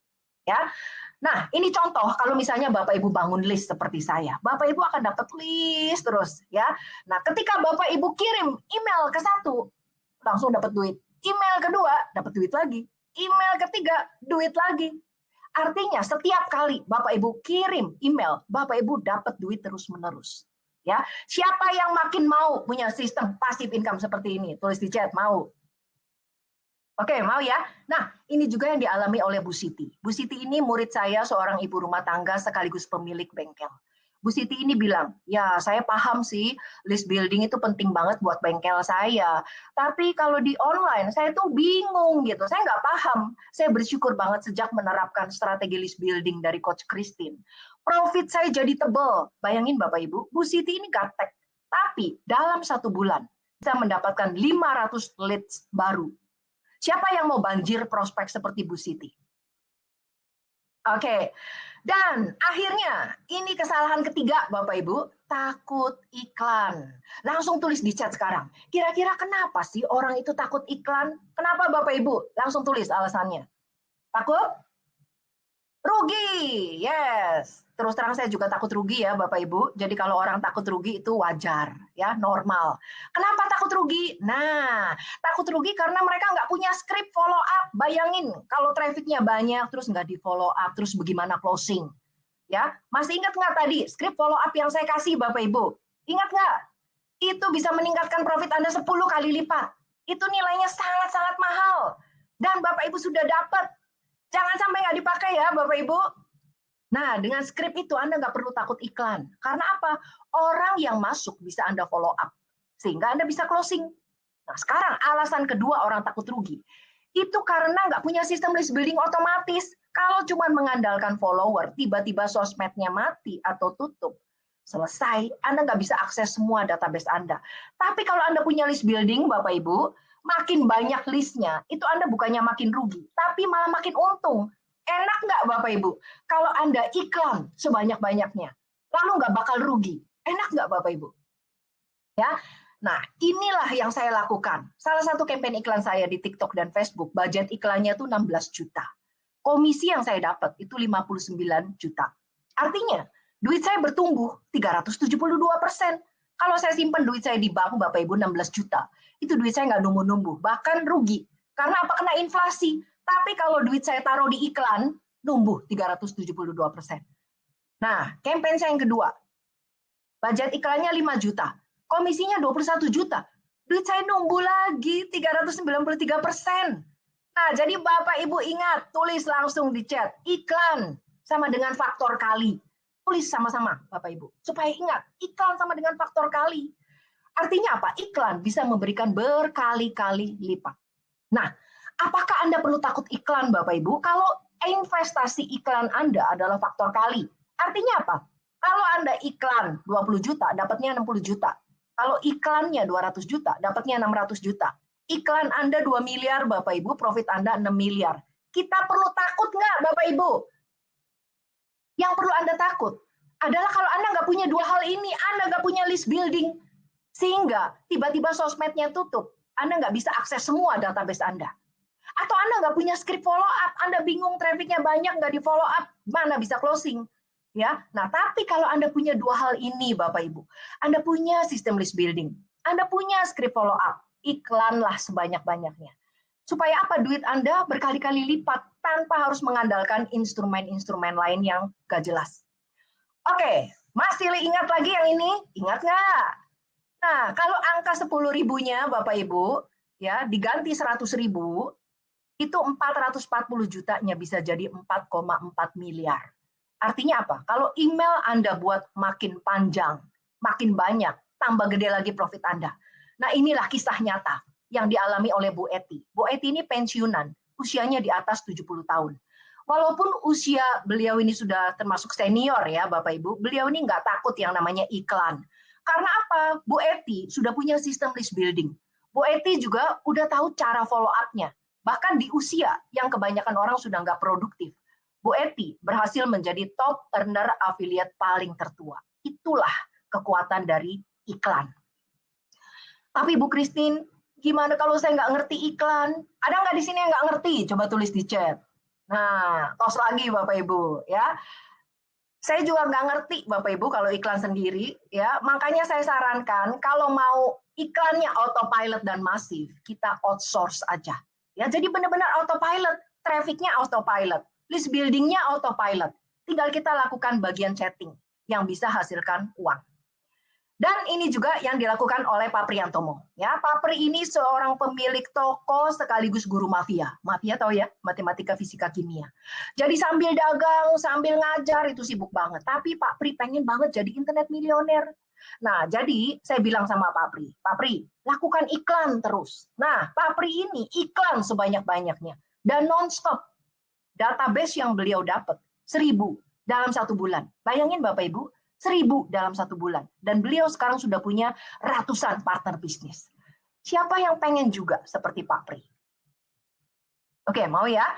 Ya, nah ini contoh kalau misalnya Bapak Ibu bangun list seperti saya, Bapak Ibu akan dapat list terus. Ya, nah ketika Bapak Ibu kirim email ke satu, langsung dapat duit. Email kedua, dapat duit lagi. Email ketiga, duit lagi. Artinya setiap kali Bapak Ibu kirim email, Bapak Ibu dapat duit terus-menerus. Ya, siapa yang makin mau punya sistem passive income seperti ini? Tulis di chat, mau. Oke, mau ya? Nah, ini juga yang dialami oleh Bu Siti. Bu Siti ini murid saya, seorang ibu rumah tangga sekaligus pemilik bengkel. Bu Siti ini bilang, ya saya paham sih list building itu penting banget buat bengkel saya. Tapi kalau di online saya tuh bingung gitu, saya nggak paham. Saya bersyukur banget sejak menerapkan strategi list building dari Coach Christine. Profit saya jadi tebal. Bayangin Bapak Ibu, Bu Siti ini gaptek. Tapi dalam 1 bulan bisa mendapatkan 500 leads baru. Siapa yang mau banjir prospek seperti Bu Siti? Oke, dan akhirnya ini kesalahan ketiga Bapak Ibu, takut iklan. Langsung tulis di chat sekarang. Kira-kira kenapa sih orang itu takut iklan? Kenapa Bapak Ibu? Langsung tulis alasannya. Takut? Rugi, yes. Terus terang saya juga takut rugi ya Bapak Ibu. Jadi kalau orang takut rugi itu wajar, ya normal. Kenapa takut rugi? Nah, takut rugi karena mereka nggak punya script follow up. Bayangin kalau trafficnya banyak, terus nggak di follow up, terus bagaimana closing? Ya, masih ingat nggak tadi script follow up yang saya kasih Bapak Ibu? Ingat nggak? Itu bisa meningkatkan profit Anda 10 kali lipat. Itu nilainya sangat-sangat mahal. Dan Bapak Ibu sudah dapat. Jangan sampai nggak dipakai ya Bapak Ibu. Nah, dengan script itu Anda nggak perlu takut iklan. Karena apa? Orang yang masuk bisa Anda follow up. sehingga Anda bisa closing. Nah, sekarang alasan kedua orang takut rugi, itu karena nggak punya sistem list building otomatis. Kalau cuma mengandalkan follower, tiba-tiba sosmednya mati atau tutup, selesai, Anda nggak bisa akses semua database Anda. Tapi kalau Anda punya list building, Bapak Ibu, makin banyak listnya, itu Anda bukannya makin rugi, tapi malah makin untung. Enak nggak Bapak Ibu? Kalau Anda iklan sebanyak-banyaknya, lalu nggak bakal rugi. Enak nggak Bapak Ibu? Ya, nah inilah yang saya lakukan. Salah satu campaign iklan saya di TikTok dan Facebook, budget iklannya itu 16 juta. Komisi yang saya dapat itu 59 juta. Artinya, duit saya bertumbuh 372%. Kalau saya simpan duit saya di bank, Bapak Ibu 16 juta, itu duit saya nggak numbuh-numbuh, bahkan rugi. Karena apa? Kena inflasi. Tapi kalau duit saya taruh di iklan, numbuh 372%. Nah, campaign saya yang kedua, budget iklannya 5 juta, komisinya 21 juta. Duit saya numbuh lagi 393%. Nah, jadi Bapak Ibu ingat, tulis langsung di chat, iklan sama dengan faktor kali. Tulis sama-sama Bapak Ibu, supaya ingat, iklan sama dengan faktor kali. Artinya apa? Iklan bisa memberikan berkali-kali lipat. Nah, apakah Anda perlu takut iklan Bapak Ibu? Kalau investasi iklan Anda adalah faktor kali. Artinya apa? Kalau Anda iklan 20 juta, dapatnya 60 juta. Kalau iklannya 200 juta, dapatnya 600 juta. Iklan Anda 2 miliar Bapak Ibu, profit Anda 6 miliar. Kita perlu takut nggak Bapak Ibu? Yang perlu Anda takut adalah kalau Anda nggak punya dua hal ini, Anda nggak punya list building, sehingga tiba-tiba sosmednya tutup, Anda nggak bisa akses semua database Anda. Atau Anda nggak punya script follow up, Anda bingung trafficnya banyak, nggak di follow up, mana bisa closing. Ya, nah tapi kalau Anda punya dua hal ini Bapak Ibu, Anda punya sistem list building, Anda punya script follow up, iklanlah sebanyak-banyaknya. Supaya apa? Duit Anda berkali-kali lipat tanpa harus mengandalkan instrumen-instrumen lain yang gak jelas. Oke, masih ingat lagi yang ini? Ingat nggak? Nah, kalau angka 10 ribunya Bapak Ibu, ya diganti 100 ribu, itu 440 jutanya bisa jadi 4,4 miliar. Artinya apa? Kalau email Anda buat makin panjang, makin banyak, tambah gede lagi profit Anda. Nah inilah kisah nyata yang dialami oleh Bu Eti. Bu Eti ini pensiunan, usianya di atas 70 tahun. Walaupun usia beliau ini sudah termasuk senior ya Bapak Ibu, beliau ini nggak takut yang namanya iklan. Karena apa? Bu Eti sudah punya sistem list building. Bu Eti juga udah tahu cara follow up-nya. Bahkan di usia yang kebanyakan orang sudah nggak produktif. Bu Eti berhasil menjadi top earner affiliate paling tertua. Itulah kekuatan dari iklan. Tapi Bu Christine, gimana kalau saya nggak ngerti iklan? Ada nggak di sini yang nggak ngerti? Coba tulis di chat. Nah, tos lagi Bapak Ibu ya. Saya juga nggak ngerti Bapak Ibu kalau iklan sendiri ya. Makanya saya sarankan kalau mau iklannya autopilot dan masif, kita outsource aja. Ya, jadi benar-benar autopilot, trafficnya autopilot. List building-nya autopilot. Tinggal kita lakukan bagian chatting yang bisa hasilkan uang. Dan ini juga yang dilakukan oleh Pak Priyantomo. Ya, Pak Pri ini seorang pemilik toko sekaligus guru mafia. Mafia tahu ya, matematika, fisika, kimia. Jadi sambil dagang, sambil ngajar itu sibuk banget. Tapi Pak Pri pengen banget jadi internet milioner. Nah, jadi saya bilang sama Pak Pri, lakukan iklan terus. Nah, Pak Pri ini iklan sebanyak-banyaknya dan non-stop. Database yang beliau dapat 1000 dalam 1 bulan. Bayangin Bapak Ibu, 1000 dalam 1 bulan. Dan beliau sekarang sudah punya ratusan partner bisnis. Siapa yang pengen juga seperti Pak Pri? Oke, mau ya?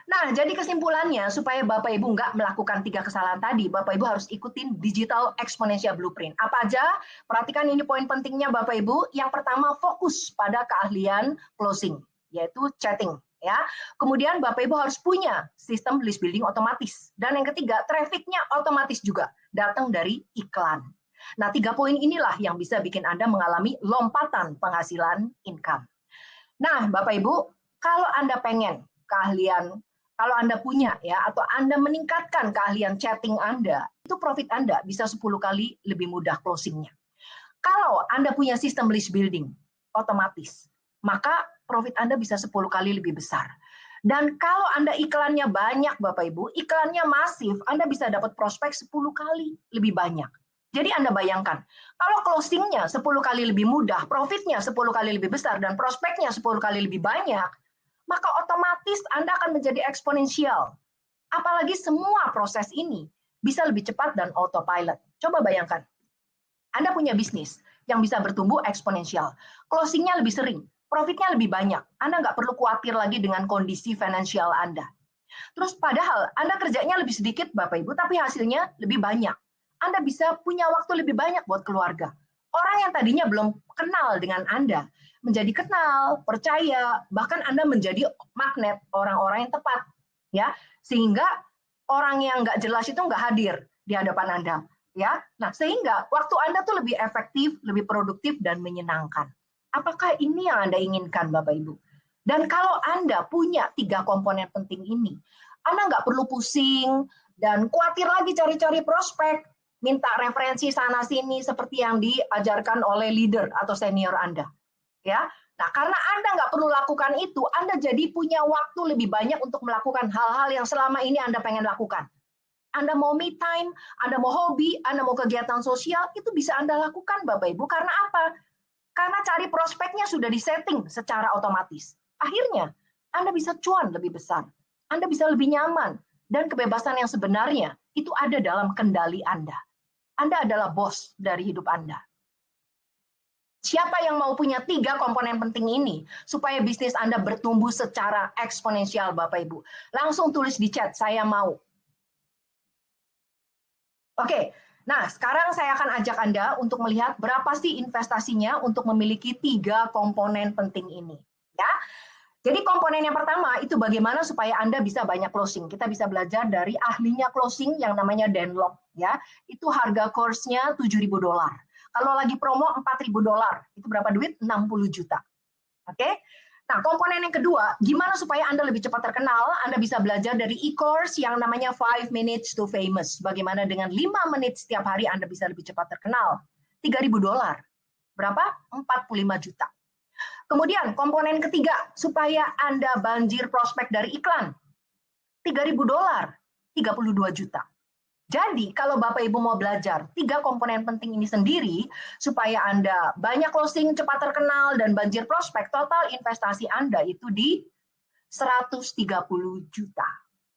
Nah, jadi kesimpulannya supaya Bapak Ibu nggak melakukan 3 kesalahan tadi, Bapak Ibu harus ikutin Digital Exponential Blueprint. Apa aja? Perhatikan ini poin pentingnya Bapak Ibu. Yang pertama, fokus pada keahlian closing, yaitu chatting. Ya, kemudian Bapak Ibu harus punya sistem list building otomatis. Dan yang ketiga, trafficnya otomatis juga datang dari iklan. Nah, 3 poin inilah yang bisa bikin Anda mengalami lompatan penghasilan income. Nah, Bapak Ibu, kalau Anda pengen keahlian, kalau Anda punya ya, atau Anda meningkatkan keahlian chatting Anda, itu profit Anda bisa 10 kali lebih mudah closingnya. Kalau Anda punya sistem list building otomatis, maka profit Anda bisa 10 kali lebih besar. Dan kalau Anda iklannya banyak Bapak Ibu, iklannya masif, Anda bisa dapat prospek 10 kali lebih banyak. Jadi Anda bayangkan, kalau closing-nya 10 kali lebih mudah, profitnya 10 kali lebih besar, dan prospeknya 10 kali lebih banyak, maka otomatis Anda akan menjadi eksponensial. Apalagi semua proses ini bisa lebih cepat dan autopilot. Coba bayangkan, Anda punya bisnis yang bisa bertumbuh eksponensial. Closing-nya lebih sering, profitnya lebih banyak. Anda nggak perlu khawatir lagi dengan kondisi finansial Anda. Terus padahal Anda kerjanya lebih sedikit Bapak Ibu, tapi hasilnya lebih banyak. Anda bisa punya waktu lebih banyak buat keluarga. Orang yang tadinya belum kenal dengan Anda, menjadi kenal, percaya, bahkan Anda menjadi magnet orang-orang yang tepat. Ya, sehingga orang yang nggak jelas itu nggak hadir di hadapan Anda. Ya, nah sehingga waktu Anda tuh lebih efektif, lebih produktif, dan menyenangkan. Apakah ini yang Anda inginkan Bapak Ibu? Dan kalau Anda punya 3 komponen penting ini, Anda nggak perlu pusing dan khawatir lagi cari-cari prospek, minta referensi sana-sini seperti yang diajarkan oleh leader atau senior Anda. Ya, nah karena Anda nggak perlu lakukan itu, Anda jadi punya waktu lebih banyak untuk melakukan hal-hal yang selama ini Anda pengen lakukan. Anda mau me time, Anda mau hobi, Anda mau kegiatan sosial, itu bisa Anda lakukan Bapak Ibu. Karena apa? Karena cari prospeknya sudah disetting secara otomatis. Akhirnya, Anda bisa cuan lebih besar. Anda bisa lebih nyaman. Dan kebebasan yang sebenarnya itu ada dalam kendali Anda. Anda adalah bos dari hidup Anda. Siapa yang mau punya 3 komponen penting ini supaya bisnis Anda bertumbuh secara eksponensial Bapak Ibu? Langsung tulis di chat, saya mau. Oke, nah sekarang saya akan ajak Anda untuk melihat berapa sih investasinya untuk memiliki 3 komponen penting ini. Ya, jadi komponen yang pertama itu bagaimana supaya Anda bisa banyak closing. Kita bisa belajar dari ahlinya closing yang namanya Dan Lok. Ya, itu harga course-nya $7.000. Kalau lagi promo $4.000, itu berapa duit? 60 juta. Oke? Nah, komponen yang kedua, gimana supaya Anda lebih cepat terkenal? Anda bisa belajar dari e-course yang namanya 5 minutes to famous. Bagaimana dengan 5 menit setiap hari Anda bisa lebih cepat terkenal? $3.000. Berapa? 45 juta. Kemudian komponen ketiga, supaya Anda banjir prospek dari iklan. $3.000, 32 juta. Jadi kalau Bapak Ibu mau belajar 3 komponen penting ini sendiri, supaya Anda banyak closing, cepat terkenal, dan banjir prospek, total investasi Anda itu di 130 juta.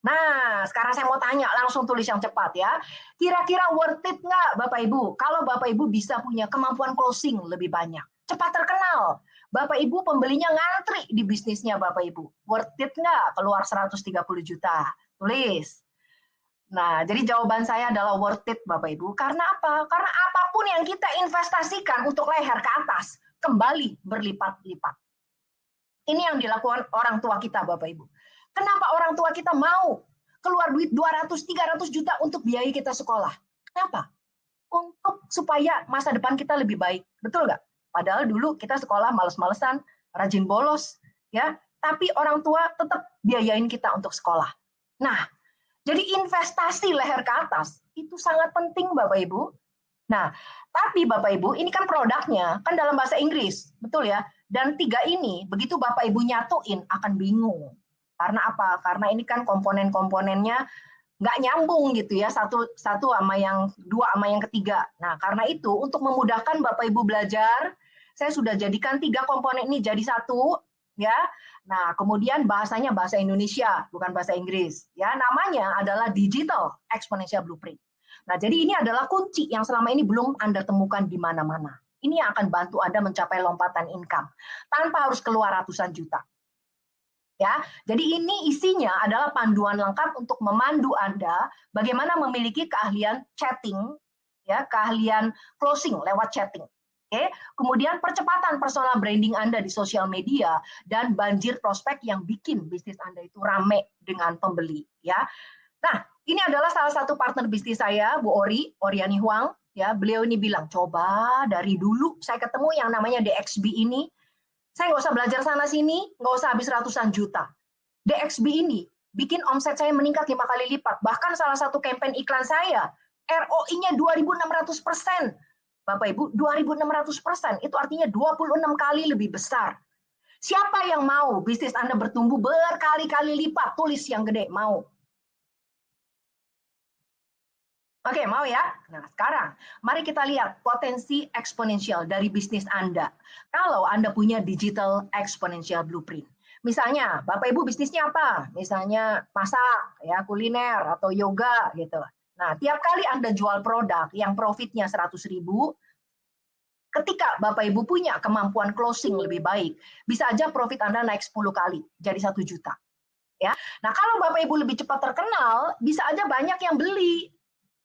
Nah, sekarang saya mau tanya, langsung tulis yang cepat ya. Kira-kira worth it nggak Bapak Ibu? Kalau Bapak Ibu bisa punya kemampuan closing lebih banyak, cepat terkenal, Bapak Ibu pembelinya ngantri di bisnisnya Bapak Ibu. Worth it nggak keluar 130 juta? Tulis. Nah, jadi jawaban saya adalah worth it, Bapak Ibu. Karena apa? Karena apapun yang kita investasikan untuk leher ke atas, kembali berlipat-lipat. Ini yang dilakukan orang tua kita, Bapak Ibu. Kenapa orang tua kita mau keluar duit 200-300 juta untuk biayai kita sekolah? Kenapa? Untuk supaya masa depan kita lebih baik. Betul nggak? Padahal dulu kita sekolah males-malesan, rajin bolos, ya. Tapi orang tua tetap biayain kita untuk sekolah. Nah, jadi investasi leher ke atas itu sangat penting Bapak Ibu. Nah, tapi Bapak Ibu ini kan produknya kan dalam bahasa Inggris, betul ya? Dan 3 ini begitu Bapak Ibu nyatuin akan bingung. Karena apa? Karena ini kan komponen-komponennya nggak nyambung gitu ya, satu sama yang 2 sama yang ketiga. Nah, karena itu untuk memudahkan Bapak Ibu belajar, saya sudah jadikan 3 komponen ini jadi satu, ya. Nah, kemudian bahasanya bahasa Indonesia, bukan bahasa Inggris. Ya, namanya adalah Digital Exponential Blueprint. Nah, jadi ini adalah kunci yang selama ini belum Anda temukan di mana-mana. Ini yang akan bantu Anda mencapai lompatan income tanpa harus keluar ratusan juta. Ya, jadi ini isinya adalah panduan lengkap untuk memandu Anda bagaimana memiliki keahlian chatting, ya, keahlian closing lewat chatting. Oke, kemudian percepatan personal branding Anda di sosial media dan banjir prospek yang bikin bisnis Anda itu rame dengan pembeli, ya. Nah, ini adalah salah satu partner bisnis saya, Bu Oriani Huang, ya. Beliau ini bilang, coba dari dulu saya ketemu yang namanya DXB ini, saya nggak usah belajar sana sini, nggak usah habis ratusan juta. DXB ini bikin omset saya meningkat 5 kali lipat. Bahkan salah satu campaign iklan saya, ROI-nya 2.600%. Bapak Ibu, 2.600%, itu artinya 26 kali lebih besar. Siapa yang mau bisnis Anda bertumbuh berkali-kali lipat? Tulis yang gede, mau. Oke, mau ya? Nah, sekarang mari kita lihat potensi eksponensial dari bisnis Anda. Kalau Anda punya digital exponential blueprint. Misalnya, Bapak Ibu bisnisnya apa? Misalnya masak, ya, kuliner atau yoga gitu. Nah, tiap kali Anda jual produk yang profitnya 100.000, ketika Bapak Ibu punya kemampuan closing lebih baik, bisa aja profit Anda naik 10 kali, jadi 1 juta. Ya. Nah, kalau Bapak Ibu lebih cepat terkenal, bisa aja banyak yang beli.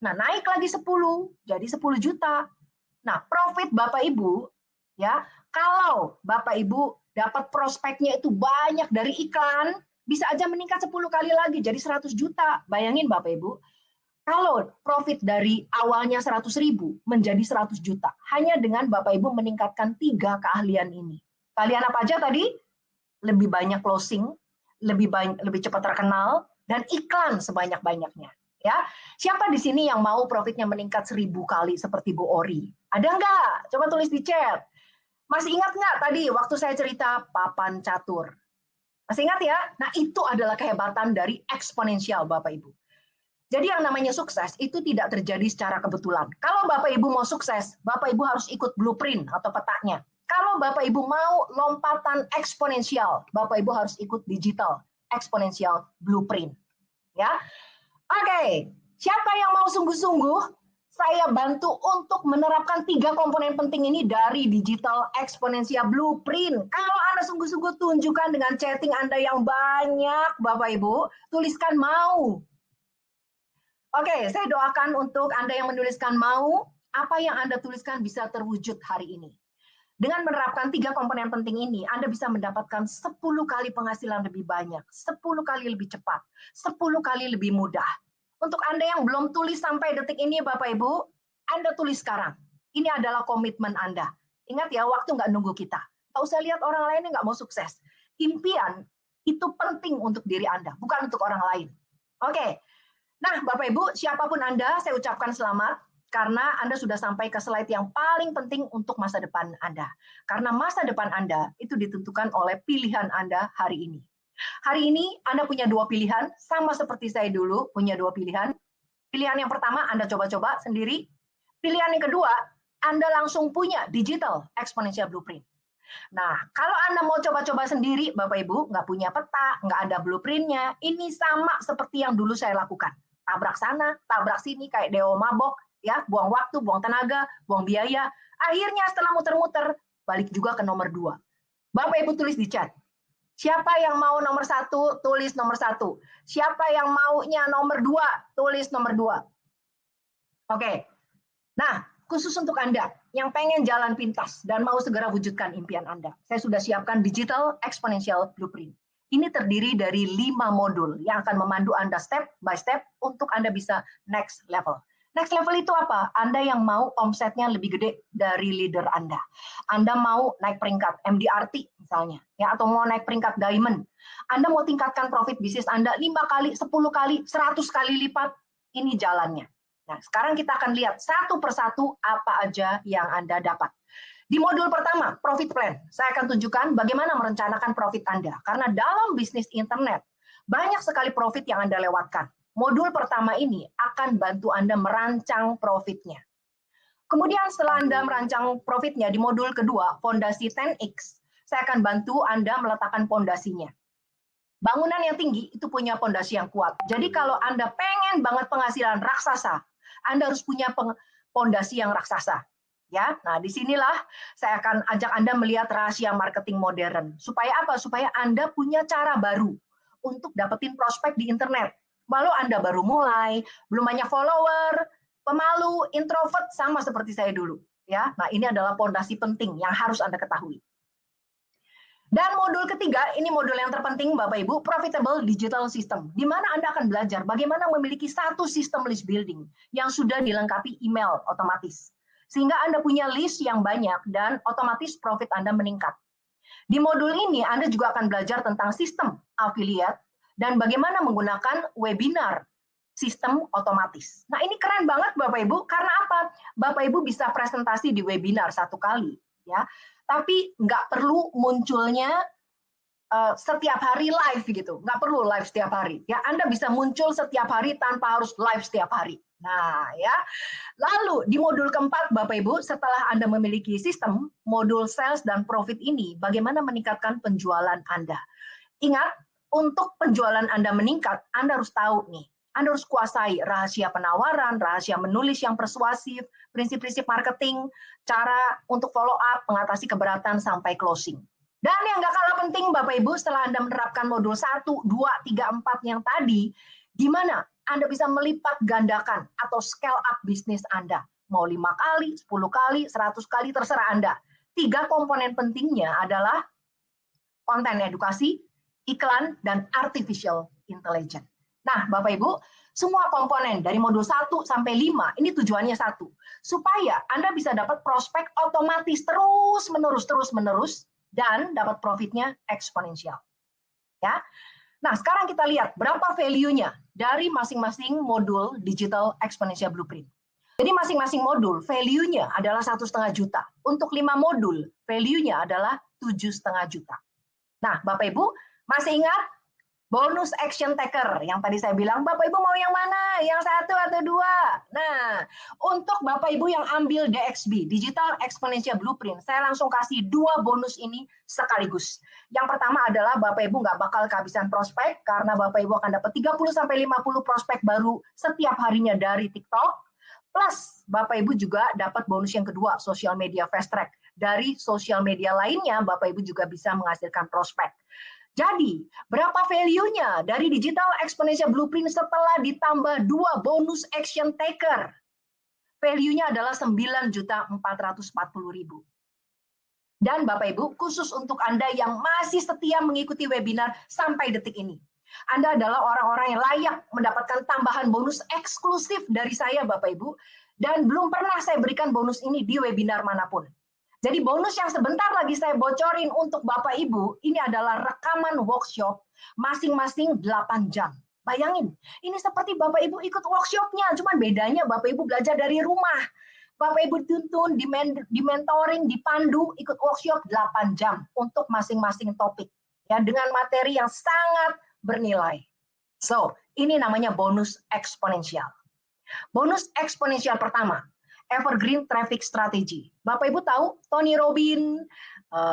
Nah, naik lagi 10, jadi 10 juta. Nah, profit Bapak Ibu, ya, kalau Bapak Ibu dapat prospeknya itu banyak dari iklan, bisa aja meningkat 10 kali lagi, jadi 100 juta. Bayangin Bapak Ibu, kalau profit dari awalnya 100.000 menjadi 100 juta, hanya dengan Bapak Ibu meningkatkan 3 keahlian ini. Keahlian apa aja tadi? Lebih banyak closing, lebih cepat terkenal, dan iklan sebanyak-banyaknya. Ya, siapa di sini yang mau profitnya meningkat 1000 kali seperti Bu Ori? Ada nggak? Coba tulis di chat. Masih ingat nggak tadi waktu saya cerita papan catur? Masih ingat ya? Nah, itu adalah kehebatan dari eksponensial, Bapak Ibu. Jadi yang namanya sukses itu tidak terjadi secara kebetulan. Kalau Bapak Ibu mau sukses, Bapak Ibu harus ikut blueprint atau petanya. Kalau Bapak Ibu mau lompatan eksponensial, Bapak Ibu harus ikut digital eksponensial blueprint. Ya, oke. Siapa yang mau sungguh-sungguh? Saya bantu untuk menerapkan 3 komponen penting ini dari digital eksponensial blueprint. Kalau Anda sungguh-sungguh tunjukkan dengan chatting Anda yang banyak, Bapak Ibu, tuliskan mau. Oke, saya doakan untuk Anda yang menuliskan mau, apa yang Anda tuliskan bisa terwujud hari ini. Dengan menerapkan 3 komponen penting ini, Anda bisa mendapatkan 10 kali penghasilan lebih banyak, 10 kali lebih cepat, 10 kali lebih mudah. Untuk Anda yang belum tulis sampai detik ini, Bapak Ibu, Anda tulis sekarang. Ini adalah komitmen Anda. Ingat ya, waktu nggak nunggu kita. Nggak usah lihat orang lain yang nggak mau sukses. Impian itu penting untuk diri Anda, bukan untuk orang lain. Oke. Nah, Bapak Ibu, siapapun Anda, saya ucapkan selamat karena Anda sudah sampai ke slide yang paling penting untuk masa depan Anda. Karena masa depan Anda itu ditentukan oleh pilihan Anda hari ini. Hari ini Anda punya 2 pilihan, sama seperti saya dulu punya 2 pilihan. Pilihan yang pertama Anda coba-coba sendiri. Pilihan yang kedua, Anda langsung punya digital exponential blueprint. Nah, kalau Anda mau coba-coba sendiri, Bapak Ibu, nggak punya peta, nggak ada blueprintnya, ini sama seperti yang dulu saya lakukan. Tabrak sana, tabrak sini, kayak dewa mabok, ya, buang waktu, buang tenaga, buang biaya. Akhirnya setelah muter-muter, balik juga ke nomor 2. Bapak Ibu tulis di chat. Siapa yang mau nomor 1, tulis nomor 1. Siapa yang maunya nomor 2, tulis nomor 2. Oke. Nah, khusus untuk Anda yang pengen jalan pintas dan mau segera wujudkan impian Anda, saya sudah siapkan digital exponential blueprint. Ini terdiri dari 5 modul yang akan memandu Anda step by step untuk Anda bisa next level. Next level itu apa? Anda yang mau omsetnya lebih gede dari leader Anda. Anda mau naik peringkat MDRT misalnya, ya, atau mau naik peringkat diamond. Anda mau tingkatkan profit bisnis Anda 5 kali, 10 kali, 100 kali lipat. Ini jalannya. Nah, sekarang kita akan lihat satu persatu apa aja yang Anda dapat. Di modul pertama, profit plan, saya akan tunjukkan bagaimana merencanakan profit Anda. Karena dalam bisnis internet, banyak sekali profit yang Anda lewatkan. Modul pertama ini akan bantu Anda merancang profitnya. Kemudian setelah Anda merancang profitnya, di modul kedua, fondasi 10X, saya akan bantu Anda meletakkan fondasinya. Bangunan yang tinggi itu punya fondasi yang kuat. Jadi kalau Anda pengen banget penghasilan raksasa, Anda harus punya fondasi yang raksasa. Ya, nah disinilah saya akan ajak Anda melihat rahasia marketing modern. Supaya apa? Supaya Anda punya cara baru untuk dapetin prospek di internet. Walau Anda baru mulai, belum banyak follower, pemalu, introvert, sama seperti saya dulu. Ya, nah ini adalah fondasi penting yang harus Anda ketahui. Dan modul ketiga, ini modul yang terpenting Bapak Ibu, Profitable Digital System. Di mana Anda akan belajar bagaimana memiliki satu sistem list building yang sudah dilengkapi email otomatis. Sehingga Anda punya list yang banyak dan otomatis profit Anda meningkat. Di modul ini Anda juga akan belajar tentang sistem affiliate dan bagaimana menggunakan webinar sistem otomatis. Nah ini keren banget Bapak Ibu, karena apa? Bapak Ibu bisa presentasi di webinar 1 kali. Ya, tapi nggak perlu munculnya setiap hari live gitu, nggak perlu live setiap hari. Ya, Anda bisa muncul setiap hari tanpa harus live setiap hari. Nah, ya. Lalu di modul keempat, Bapak Ibu, setelah Anda memiliki sistem, modul sales dan profit ini, bagaimana meningkatkan penjualan Anda? Ingat, untuk penjualan Anda meningkat, Anda harus tahu nih, Anda harus kuasai rahasia penawaran, rahasia menulis yang persuasif, prinsip-prinsip marketing, cara untuk follow up, mengatasi keberatan sampai closing. Dan yang nggak kalah penting, Bapak Ibu, setelah Anda menerapkan modul 1, 2, 3, 4 yang tadi, di mana Anda bisa melipat gandakan atau scale up bisnis Anda. Mau 5 kali, 10 kali, 100 kali, terserah Anda. 3 komponen pentingnya adalah konten edukasi, iklan, dan artificial intelligence. Nah, Bapak Ibu, semua komponen dari modul 1 sampai 5 ini tujuannya satu, supaya Anda bisa dapat prospek otomatis terus-menerus dan dapat profitnya eksponensial. Ya. Nah, sekarang kita lihat berapa value-nya dari masing-masing modul Digital Exponential Blueprint. Jadi masing-masing modul value-nya adalah 1,5 juta. Untuk 5 modul, value-nya adalah 7,5 juta. Nah, Bapak Ibu, masih ingat bonus action taker yang tadi saya bilang, Bapak Ibu mau yang mana? Yang 1 atau 2? Nah, untuk Bapak Ibu yang ambil DXB, Digital Exponential Blueprint, saya langsung kasih 2 bonus ini sekaligus. Yang pertama adalah Bapak Ibu nggak bakal kehabisan prospek, karena Bapak Ibu akan dapat 30-50 prospek baru setiap harinya dari TikTok. Plus, Bapak Ibu juga dapat bonus yang kedua, social media fast track. Dari sosial media lainnya, Bapak Ibu juga bisa menghasilkan prospek. Jadi, berapa value-nya dari Digital Exponential Blueprint setelah ditambah 2 bonus action taker? Value-nya adalah 9.440.000. Dan Bapak Ibu, khusus untuk Anda yang masih setia mengikuti webinar sampai detik ini, Anda adalah orang-orang yang layak mendapatkan tambahan bonus eksklusif dari saya, Bapak Ibu, dan belum pernah saya berikan bonus ini di webinar manapun. Jadi bonus yang sebentar lagi saya bocorin untuk Bapak Ibu, ini adalah rekaman workshop masing-masing 8 jam. Bayangin, ini seperti Bapak Ibu ikut workshopnya, cuman bedanya Bapak Ibu belajar dari rumah. Bapak Ibu dituntun, di mentoring, dipandu, ikut workshop 8 jam untuk masing-masing topik. Ya, dengan materi yang sangat bernilai. So, ini namanya bonus eksponensial. Bonus eksponensial pertama, Evergreen Traffic Strategy. Bapak Ibu tahu Tony Robbins,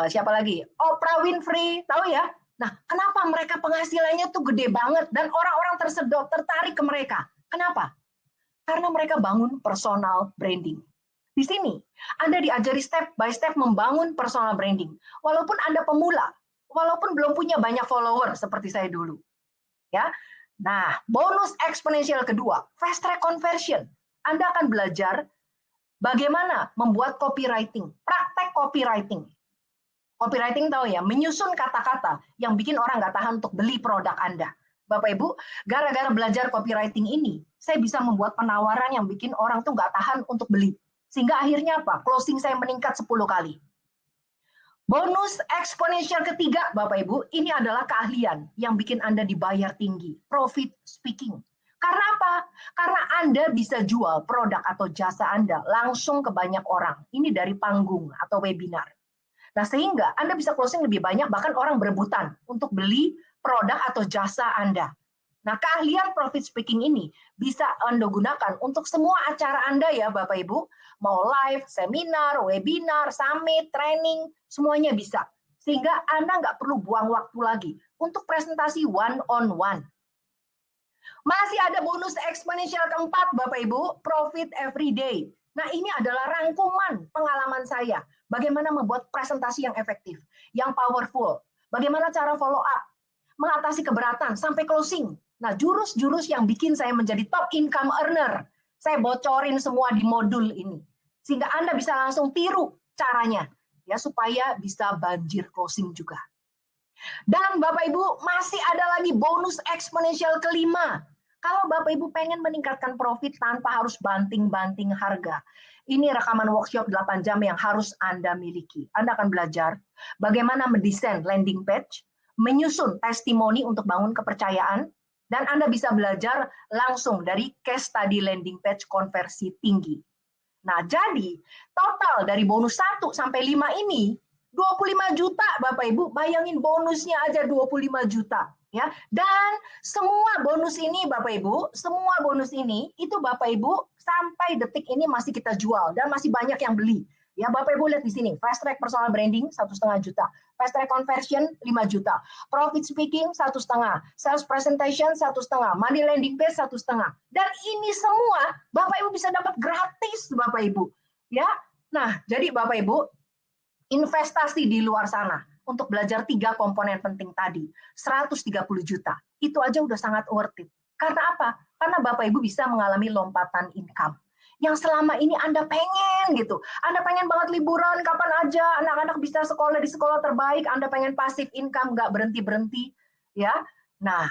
siapa lagi? Oprah Winfrey, tahu ya? Nah, kenapa mereka penghasilannya tuh gede banget dan orang-orang tertarik ke mereka? Kenapa? Karena mereka bangun personal branding. Di sini, Anda diajari step by step membangun personal branding. Walaupun Anda pemula, walaupun belum punya banyak follower seperti saya dulu. Ya. Nah, bonus eksponensial kedua, fast track conversion. Anda akan belajar bagaimana membuat copywriting, praktek copywriting. Copywriting tahu ya, menyusun kata-kata yang bikin orang nggak tahan untuk beli produk Anda. Bapak Ibu, gara-gara belajar copywriting ini, saya bisa membuat penawaran yang bikin orang tuh nggak tahan untuk beli. Sehingga akhirnya apa? Closing saya meningkat 10 kali. Bonus eksponensial ketiga, Bapak Ibu, ini adalah keahlian yang bikin Anda dibayar tinggi, profit speaking. Karena apa? Karena Anda bisa jual produk atau jasa Anda langsung ke banyak orang. Ini dari panggung atau webinar. Nah, sehingga Anda bisa closing lebih banyak, bahkan orang berebutan untuk beli produk atau jasa Anda. Nah, keahlian profit speaking ini bisa Anda gunakan untuk semua acara Anda ya, Bapak Ibu. Mau live, seminar, webinar, summit, training, semuanya bisa. Sehingga Anda nggak perlu buang waktu lagi untuk presentasi one-on-one. Masih ada bonus eksponensial keempat, Bapak Ibu, profit every day. Nah, ini adalah rangkuman pengalaman saya. Bagaimana membuat presentasi yang efektif, yang powerful. Bagaimana cara follow up, mengatasi keberatan, sampai closing. Nah, jurus-jurus yang bikin saya menjadi top income earner. Saya bocorin semua di modul ini. Sehingga Anda bisa langsung tiru caranya. Ya, supaya bisa banjir closing juga. Dan Bapak Ibu, masih ada lagi bonus eksponensial kelima. Kalau Bapak Ibu pengen meningkatkan profit tanpa harus banting-banting harga, ini rekaman workshop 8 jam yang harus Anda miliki. Anda akan belajar bagaimana mendesain landing page, menyusun testimoni untuk bangun kepercayaan, dan Anda bisa belajar langsung dari case study landing page konversi tinggi. Nah, jadi total dari bonus 1 sampai 5 ini, 25 juta Bapak Ibu, bayangin bonusnya aja 25 juta. Ya, dan semua bonus ini Bapak Ibu, semua bonus ini itu Bapak Ibu sampai detik ini masih kita jual dan masih banyak yang beli. Ya, Bapak Ibu lihat di sini, fast track personal branding 1,5 juta, fast track conversion 5 juta, profit speaking 1,5, sales presentation 1,5, money landing page 1,5. Dan ini semua Bapak Ibu bisa dapat gratis Bapak Ibu. Ya. Nah, jadi Bapak Ibu investasi di luar sana untuk belajar 3 komponen penting tadi, 130 juta. Itu aja udah sangat worth it. Karena apa? Karena Bapak Ibu bisa mengalami lompatan income. Yang selama ini Anda pengen gitu. Anda pengen banget liburan kapan aja, anak-anak bisa sekolah di sekolah terbaik, Anda pengen passive income, nggak berhenti-berhenti. Ya. Nah,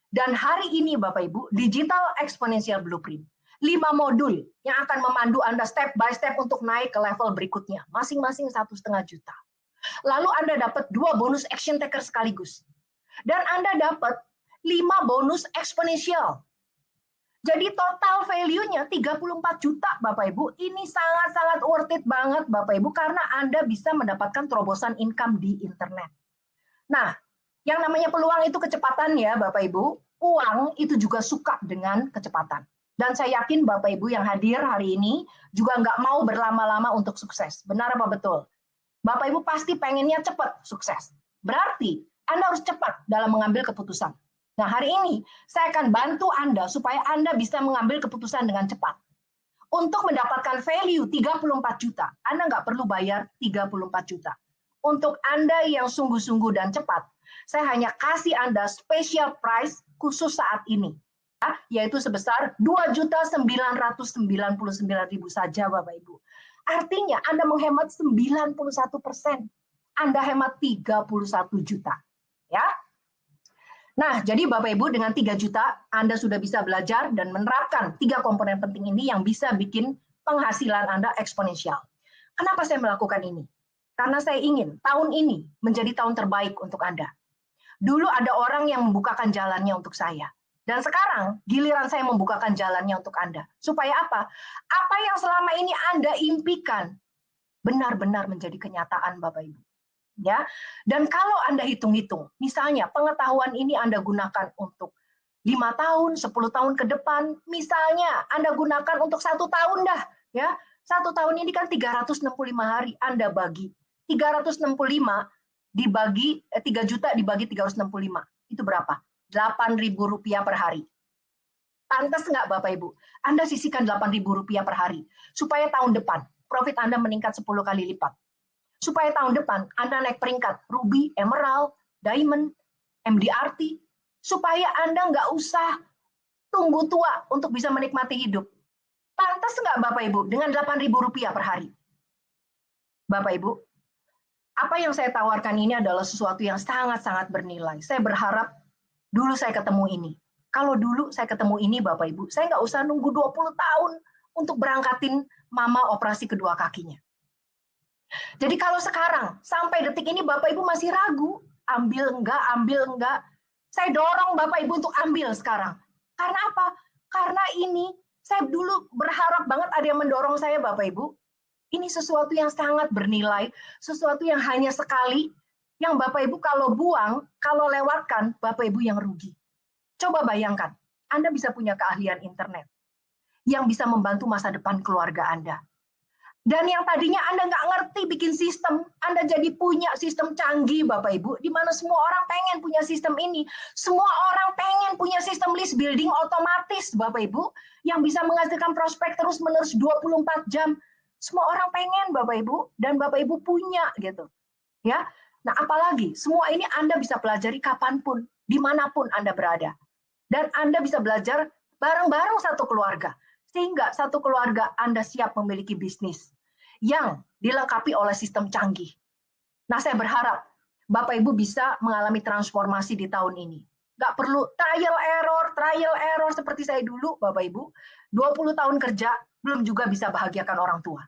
dan hari ini Bapak Ibu, Digital Exponential Blueprint. 5 modul yang akan memandu Anda step by step untuk naik ke level berikutnya. Masing-masing 1,5 juta. Lalu Anda dapat 2 bonus action taker sekaligus. Dan Anda dapat 5 bonus eksponensial. Jadi total value-nya 34 juta Bapak Ibu. Ini sangat-sangat worth it banget Bapak Ibu karena Anda bisa mendapatkan terobosan income di internet. Nah, yang namanya peluang itu kecepatan ya Bapak Ibu. Uang itu juga suka dengan kecepatan. Dan saya yakin Bapak Ibu yang hadir hari ini juga nggak mau berlama-lama untuk sukses. Benar apa betul? Bapak Ibu pasti pengennya cepat sukses. Berarti Anda harus cepat dalam mengambil keputusan. Nah, hari ini saya akan bantu Anda supaya Anda bisa mengambil keputusan dengan cepat. Untuk mendapatkan value 34 juta, Anda nggak perlu bayar 34 juta. Untuk Anda yang sungguh-sungguh dan cepat, saya hanya kasih Anda special price khusus saat ini, yaitu sebesar 2.999.000 saja Bapak Ibu. Artinya Anda menghemat 91%. Anda hemat 31 juta. Ya. Nah, jadi Bapak Ibu dengan 3 juta Anda sudah bisa belajar dan menerapkan 3 komponen penting ini yang bisa bikin penghasilan Anda eksponensial. Kenapa saya melakukan ini? Karena saya ingin tahun ini menjadi tahun terbaik untuk Anda. Dulu ada orang yang membukakan jalannya untuk saya. Dan sekarang giliran saya membukakan jalannya untuk Anda. Supaya apa? Apa yang selama ini Anda impikan benar-benar menjadi kenyataan Bapak Ibu. Ya. Dan kalau Anda hitung-hitung, misalnya pengetahuan ini Anda gunakan untuk 5 tahun, 10 tahun ke depan, misalnya Anda gunakan untuk 1 tahun dah, ya. 1 tahun ini kan 365 hari Anda bagi. 365 dibagi 3 juta dibagi 365. Itu berapa? Rp8.000 per hari. Pantas nggak Bapak Ibu? Anda sisihkan Rp8.000 per hari. Supaya tahun depan, profit Anda meningkat 10 kali lipat. Supaya tahun depan, Anda naik peringkat Ruby, Emerald, Diamond, MDRT. Supaya Anda nggak usah tunggu tua untuk bisa menikmati hidup. Pantas nggak Bapak Ibu dengan Rp8.000 per hari? Bapak Ibu, apa yang saya tawarkan ini adalah sesuatu yang sangat-sangat bernilai. Saya berharap dulu saya ketemu ini. Kalau dulu saya ketemu ini Bapak Ibu, saya nggak usah nunggu 20 tahun untuk berangkatin mama operasi kedua kakinya. Jadi kalau sekarang, sampai detik ini Bapak Ibu masih ragu, ambil enggak, saya dorong Bapak Ibu untuk ambil sekarang. Karena apa? Karena ini, saya dulu berharap banget ada yang mendorong saya Bapak Ibu. Ini sesuatu yang sangat bernilai, sesuatu yang hanya sekali, yang Bapak Ibu kalau buang, kalau lewatkan, Bapak Ibu yang rugi. Coba bayangkan, Anda bisa punya keahlian internet yang bisa membantu masa depan keluarga Anda. Dan yang tadinya Anda nggak ngerti bikin sistem, Anda jadi punya sistem canggih Bapak Ibu, di mana semua orang pengen punya sistem ini. Semua orang pengen punya sistem list building otomatis Bapak Ibu, yang bisa menghasilkan prospek terus-menerus 24 jam. Semua orang pengen Bapak Ibu, dan Bapak Ibu punya gitu. Ya. Nah, apalagi semua ini Anda bisa pelajari kapanpun, dimanapun Anda berada. Dan Anda bisa belajar bareng-bareng satu keluarga. Sehingga satu keluarga Anda siap memiliki bisnis yang dilengkapi oleh sistem canggih. Nah, saya berharap Bapak Ibu bisa mengalami transformasi di tahun ini. Nggak perlu trial error seperti saya dulu, Bapak Ibu. 20 tahun kerja, belum juga bisa bahagiakan orang tua.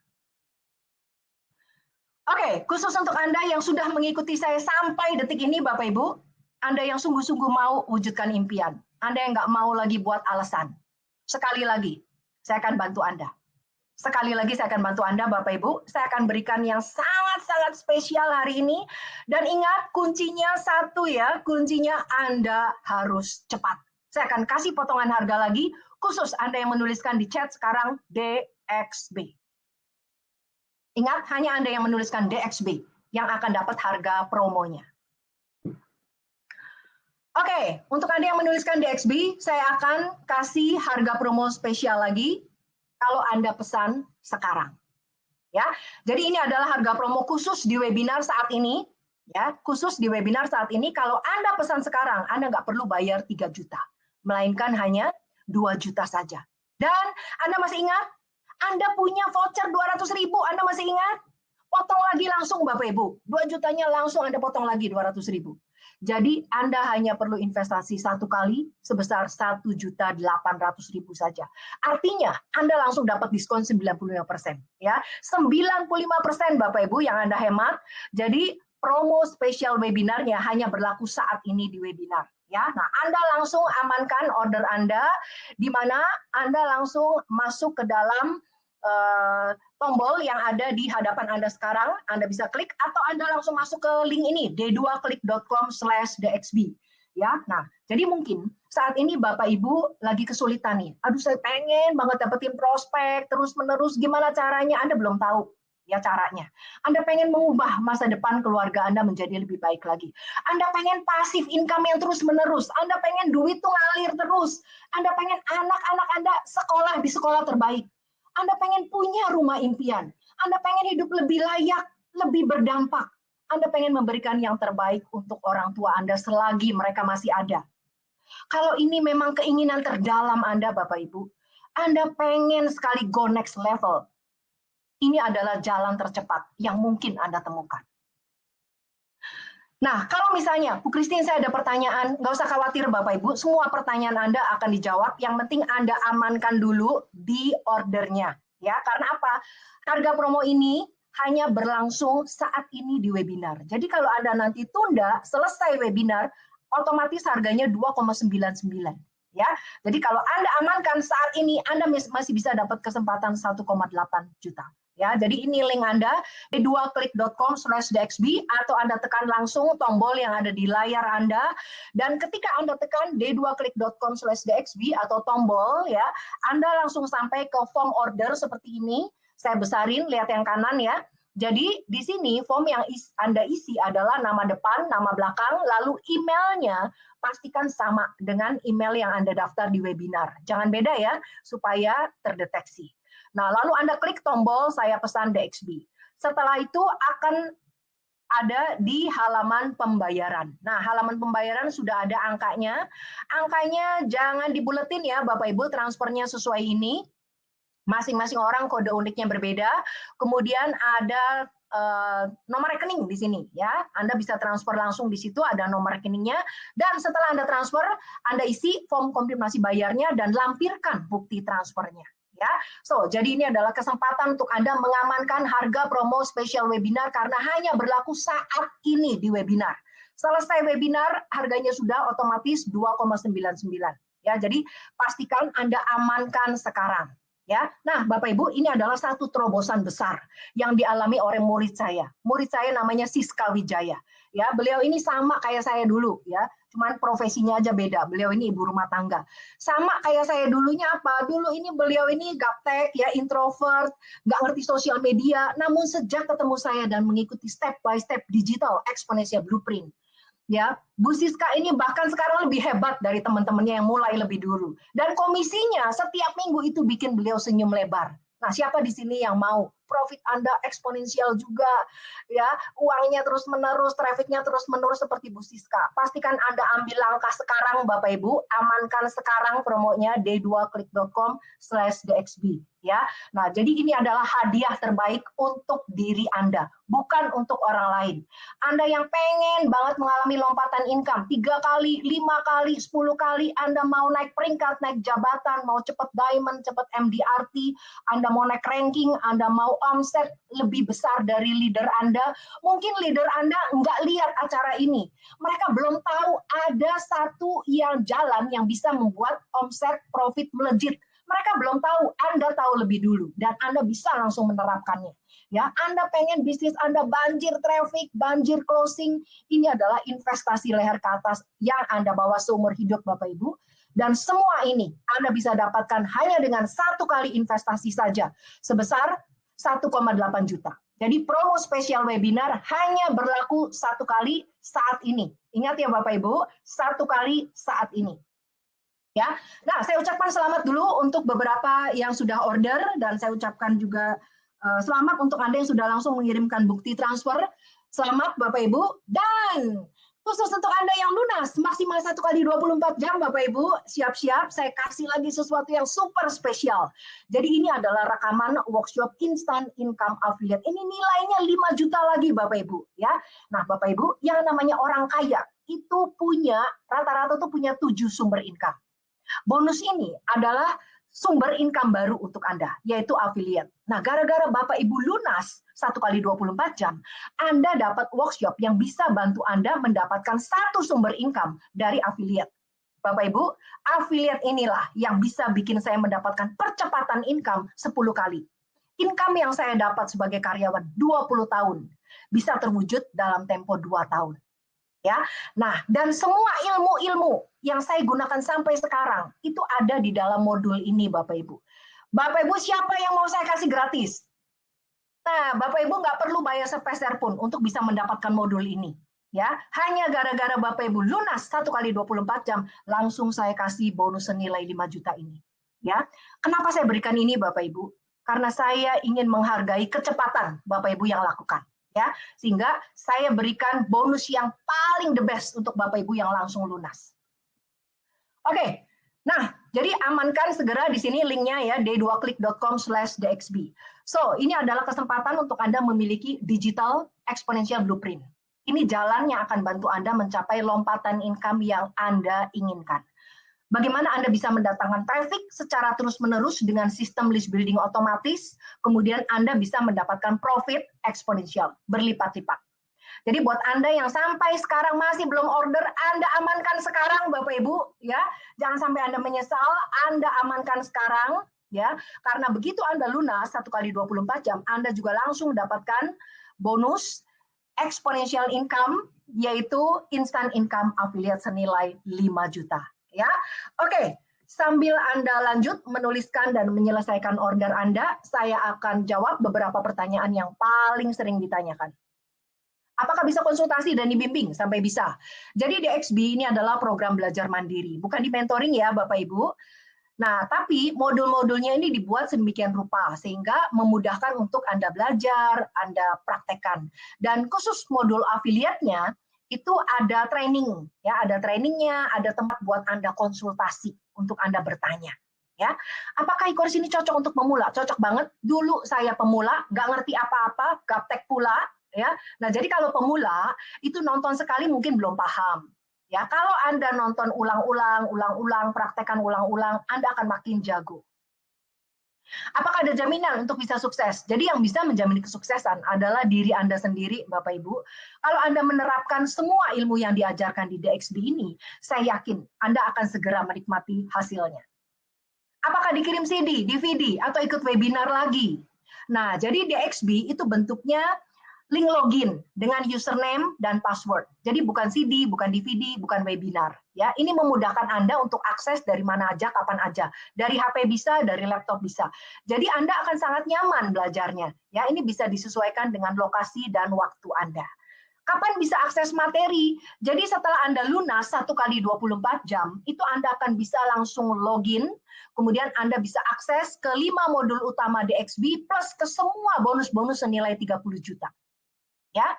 Oke, khusus untuk Anda yang sudah mengikuti saya sampai detik ini, Bapak Ibu, Anda yang sungguh-sungguh mau wujudkan impian, Anda yang nggak mau lagi buat alasan. Sekali lagi, saya akan bantu Anda. Sekali lagi saya akan bantu Anda, Bapak Ibu. Saya akan berikan yang sangat sangat spesial hari ini. Dan ingat, kuncinya satu ya, kuncinya Anda harus cepat. Saya akan kasih potongan harga lagi, khusus Anda yang menuliskan di chat sekarang DXB. Ingat, hanya Anda yang menuliskan DXB yang akan dapat harga promonya. Oke, untuk Anda yang menuliskan DXB, saya akan kasih harga promo spesial lagi kalau Anda pesan sekarang. Ya, jadi ini adalah harga promo khusus di webinar saat ini. Ya, khusus di webinar saat ini. Kalau Anda pesan sekarang, Anda nggak perlu bayar 3 juta, melainkan hanya 2 juta saja. Dan Anda masih ingat, Anda punya voucher 200.000, Anda masih ingat? Potong lagi langsung Bapak Ibu, 2 jutanya langsung Anda potong lagi 200.000. Jadi Anda hanya perlu investasi satu kali sebesar 1.800.000 saja. Artinya Anda langsung dapat diskon 95%. Ya, 95% Bapak Ibu yang Anda hemat. Jadi promo spesial webinarnya hanya berlaku saat ini di webinar. Ya, nah Anda langsung amankan order Anda, di mana Anda langsung masuk ke dalam tombol yang ada di hadapan Anda sekarang. Anda bisa klik atau Anda langsung masuk ke link ini, d2click.com/dxb. Ya, nah jadi mungkin saat ini Bapak Ibu lagi kesulitan nih. Aduh, saya pengen banget dapetin prospek terus-menerus. Gimana caranya? Anda belum tahu ya caranya. Anda pengen mengubah masa depan keluarga Anda menjadi lebih baik lagi. Anda pengen pasif income yang terus-menerus. Anda pengen duit tuh ngalir terus. Anda pengen anak-anak Anda sekolah di sekolah terbaik. Anda pengen punya rumah impian. Anda pengen hidup lebih layak, lebih berdampak. Anda pengen memberikan yang terbaik untuk orang tua Anda selagi mereka masih ada. Kalau ini memang keinginan terdalam Anda, Bapak Ibu, Anda pengen sekali go next level. Ini adalah jalan tercepat yang mungkin Anda temukan. Nah, kalau misalnya, Bu Christine, saya ada pertanyaan, nggak usah khawatir Bapak Ibu, semua pertanyaan Anda akan dijawab, yang penting Anda amankan dulu di ordernya. Ya, karena apa? Harga promo ini hanya berlangsung saat ini di webinar. Jadi kalau Anda nanti tunda, selesai webinar, otomatis harganya 2,99. Ya, jadi kalau Anda amankan saat ini, Anda masih bisa dapat kesempatan 1,8 juta. Ya, jadi ini link Anda, d2click.com/dxb, atau Anda tekan langsung tombol yang ada di layar Anda. Dan ketika Anda tekan d2click.com/dxb atau tombol, ya, Anda langsung sampai ke form order seperti ini. Saya besarin, lihat yang kanan ya. Jadi di sini form yang Anda isi adalah nama depan, nama belakang, lalu emailnya pastikan sama dengan email yang Anda daftar di webinar. Jangan beda ya, supaya terdeteksi. Nah, lalu Anda klik tombol saya pesan DXB. Setelah itu akan ada di halaman pembayaran. Nah, halaman pembayaran sudah ada angkanya. Angkanya jangan dibuletin ya, Bapak Ibu, transfernya sesuai ini. Masing-masing orang kode uniknya berbeda. Kemudian ada nomor rekening di sini ya. Anda bisa transfer langsung di situ, ada nomor rekeningnya. Dan setelah Anda transfer, Anda isi form konfirmasi bayarnya dan lampirkan bukti transfernya. Ya, jadi ini adalah kesempatan untuk Anda mengamankan harga promo spesial webinar karena hanya berlaku saat ini di webinar. Selesai webinar, harganya sudah otomatis 2,99. Ya, jadi pastikan Anda amankan sekarang. Ya, nah Bapak Ibu, ini adalah satu terobosan besar yang dialami oleh murid saya. Murid saya namanya Siska Wijaya. Ya, beliau ini sama kayak saya dulu, ya. Cuman profesinya aja beda. Beliau ini ibu rumah tangga. Sama kayak saya dulunya apa? Dulu ini beliau ini gaptek, ya, introvert, nggak ngerti sosial media. Namun sejak ketemu saya dan mengikuti step by step digital exponential blueprint, ya, Bu Siska ini bahkan sekarang lebih hebat dari teman-temannya yang mulai lebih dulu. Dan komisinya setiap minggu itu bikin beliau senyum lebar. Nah, siapa di sini yang mau profit Anda eksponensial juga, ya, uangnya terus-menerus, trafficnya terus-menerus seperti Bu Siska? Pastikan Anda ambil langkah sekarang, Bapak Ibu, amankan sekarang promonya d2click.com/dxb. Ya, nah jadi ini adalah hadiah terbaik untuk diri Anda, bukan untuk orang lain. Anda yang pengen banget mengalami lompatan income 3 kali, 5 kali, 10 kali, Anda mau naik peringkat, naik jabatan, mau cepat diamond, cepat MDRT, Anda mau naik ranking, Anda mau omset lebih besar dari leader Anda, mungkin leader Anda nggak lihat acara ini. Mereka belum tahu ada satu jalan yang bisa membuat omset profit melejit. Mereka belum tahu, Anda tahu lebih dulu, dan Anda bisa langsung menerapkannya. Ya, Anda pengen bisnis Anda banjir traffic, banjir closing, ini adalah investasi leher ke atas yang Anda bawa seumur hidup, Bapak Ibu. Dan semua ini Anda bisa dapatkan hanya dengan satu kali investasi saja, sebesar 1,8 juta. Jadi promo spesial webinar hanya berlaku satu kali saat ini. Ingat ya Bapak Ibu, satu kali saat ini. Ya, nah saya ucapkan selamat dulu untuk beberapa yang sudah order, dan saya ucapkan juga selamat untuk Anda yang sudah langsung mengirimkan bukti transfer. Selamat Bapak Ibu, dan khusus untuk Anda yang lunas maksimal 1 kali 24 jam Bapak Ibu, siap-siap saya kasih lagi sesuatu yang super spesial. Jadi ini adalah rekaman workshop Instant Income Affiliate. Ini nilainya 5 juta lagi Bapak Ibu ya. Nah Bapak Ibu, yang namanya orang kaya itu punya rata-rata tuh punya 7 sumber income. Bonus ini adalah sumber income baru untuk Anda, yaitu affiliate. Nah, gara-gara Bapak Ibu lunas 1 kali 24 jam, Anda dapat workshop yang bisa bantu Anda mendapatkan satu sumber income dari affiliate. Bapak Ibu, affiliate inilah yang bisa bikin saya mendapatkan percepatan income 10 kali. Income yang saya dapat sebagai karyawan 20 tahun bisa terwujud dalam tempo 2 tahun. Ya, nah, dan semua ilmu-ilmu yang saya gunakan sampai sekarang itu ada di dalam modul ini, Bapak Ibu. Bapak Ibu, siapa yang mau saya kasih gratis? Nah, Bapak Ibu nggak perlu bayar sepeser pun untuk bisa mendapatkan modul ini. Ya, hanya gara-gara Bapak Ibu lunas 1 kali 24 jam, langsung saya kasih bonus senilai 5 juta ini. Ya, kenapa saya berikan ini, Bapak Ibu? Karena saya ingin menghargai kecepatan Bapak Ibu yang lakukan. Ya, sehingga saya berikan bonus yang paling the best untuk Bapak Ibu yang langsung lunas. Oke, nah jadi amankan segera di sini linknya ya, d2click.com/dxb. So ini adalah kesempatan untuk Anda memiliki digital exponential blueprint. Ini jalan yang akan bantu Anda mencapai lompatan income yang Anda inginkan. Bagaimana Anda bisa mendatangkan traffic secara terus-menerus dengan sistem list building otomatis, kemudian Anda bisa mendapatkan profit eksponensial, berlipat-lipat. Jadi buat Anda yang sampai sekarang masih belum order, Anda amankan sekarang Bapak Ibu, ya. Jangan sampai Anda menyesal, Anda amankan sekarang, ya. Karena begitu Anda lunas 1 kali 24 jam, Anda juga langsung mendapatkan bonus exponential income, yaitu instant income affiliate senilai 5 juta. Ya, oke. Sambil Anda lanjut menuliskan dan menyelesaikan order Anda, saya akan jawab beberapa pertanyaan yang paling sering ditanyakan. Apakah bisa konsultasi dan dibimbing? Sampai bisa. Jadi DXB ini adalah program belajar mandiri, bukan di mentoring ya Bapak Ibu. Nah, tapi modul-modulnya ini dibuat sedemikian rupa sehingga memudahkan untuk Anda belajar, Anda praktekkan. Dan khusus modul affiliate-nya itu ada training, ya, ada trainingnya, ada tempat buat Anda konsultasi untuk Anda bertanya. Ya, apakah e-course ini cocok untuk pemula? Cocok banget. Dulu saya pemula, nggak ngerti apa-apa, gaptek pula. Ya, nah jadi kalau pemula itu nonton sekali mungkin belum paham. Ya, kalau Anda nonton ulang-ulang, praktekkan ulang-ulang, Anda akan makin jago. Apakah ada jaminan untuk bisa sukses? Jadi yang bisa menjamin kesuksesan adalah diri Anda sendiri, Bapak Ibu. Kalau Anda menerapkan semua ilmu yang diajarkan di DXB ini, saya yakin Anda akan segera menikmati hasilnya. Apakah dikirim CD, DVD, atau ikut webinar lagi? Nah, jadi DXB itu bentuknya link login dengan username dan password. Jadi bukan CD, bukan DVD, bukan webinar. Ya, ini memudahkan Anda untuk akses dari mana aja, kapan aja. Dari HP bisa, dari laptop bisa. Jadi Anda akan sangat nyaman belajarnya. Ya, ini bisa disesuaikan dengan lokasi dan waktu Anda. Kapan bisa akses materi? Jadi setelah Anda lunas 1 kali 24 jam, itu Anda akan bisa langsung login, kemudian Anda bisa akses ke 5 modul utama DXB plus ke semua bonus-bonus senilai 30 juta. Ya,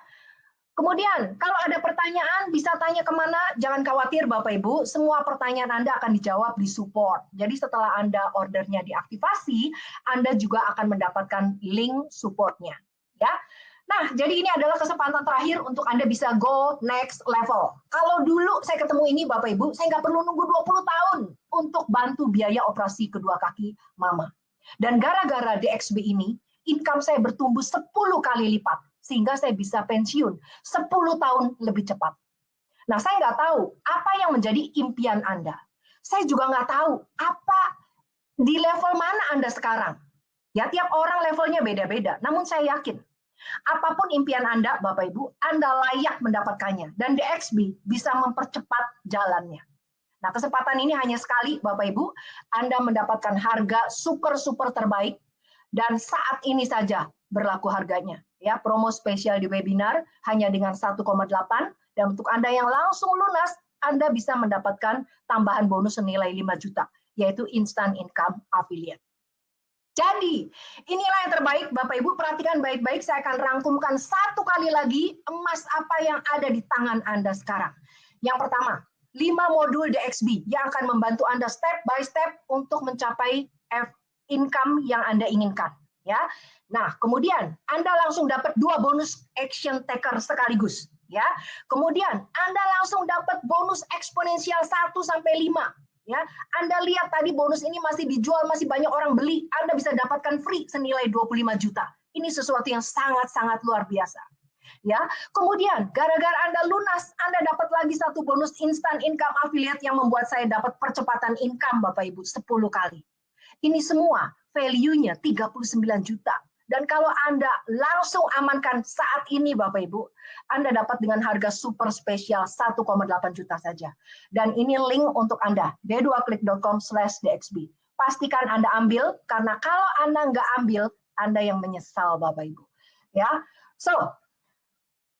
kemudian kalau ada pertanyaan bisa tanya kemana, jangan khawatir Bapak Ibu, semua pertanyaan Anda akan dijawab di support. Jadi setelah Anda ordernya diaktifasi, Anda juga akan mendapatkan link supportnya. Ya, nah jadi ini adalah kesempatan terakhir untuk Anda bisa go next level. Kalau dulu saya ketemu ini Bapak Ibu, saya nggak perlu nunggu 20 tahun untuk bantu biaya operasi kedua kaki mama. Dan gara-gara DXB ini, income saya bertumbuh 10 kali lipat. Sehingga saya bisa pensiun 10 tahun lebih cepat. Nah, saya nggak tahu apa yang menjadi impian Anda. Saya juga nggak tahu apa Di level mana Anda sekarang? Ya, tiap orang levelnya beda-beda. Namun saya yakin, apapun impian Anda, Bapak Ibu, Anda layak mendapatkannya. Dan DXB bisa mempercepat jalannya. Nah, kesempatan ini hanya sekali, Bapak Ibu. Anda mendapatkan harga super-super terbaik. Dan saat ini saja berlaku harganya. Ya, promo spesial di webinar hanya dengan 1,8. Dan untuk Anda yang langsung lunas, Anda bisa mendapatkan tambahan bonus senilai 5 juta. Yaitu Instant Income Affiliate. Jadi, inilah yang terbaik, Bapak Ibu, perhatikan baik-baik, saya akan rangkumkan satu kali lagi emas apa yang ada di tangan Anda sekarang. Yang pertama, 5 modul DXB yang akan membantu Anda step by step untuk mencapai income yang Anda inginkan. Ya. Nah, kemudian Anda langsung dapat 2 bonus action taker sekaligus. Ya. Kemudian Anda langsung dapat bonus eksponensial 1-5. Ya, Anda lihat tadi bonus ini masih dijual, masih banyak orang beli. Anda bisa dapatkan free senilai 25 juta. Ini sesuatu yang sangat-sangat luar biasa. Ya, kemudian gara-gara Anda lunas, Anda dapat lagi satu bonus instant income affiliate yang membuat saya dapat percepatan income Bapak Ibu 10 kali. Ini semua value-nya 39 juta. Dan kalau Anda langsung amankan saat ini Bapak Ibu, Anda dapat dengan harga super spesial 1,8 juta saja. Dan ini link untuk Anda, d2click.com/dxb. Pastikan Anda ambil, karena kalau Anda nggak ambil, Anda yang menyesal Bapak Ibu. Ya, so,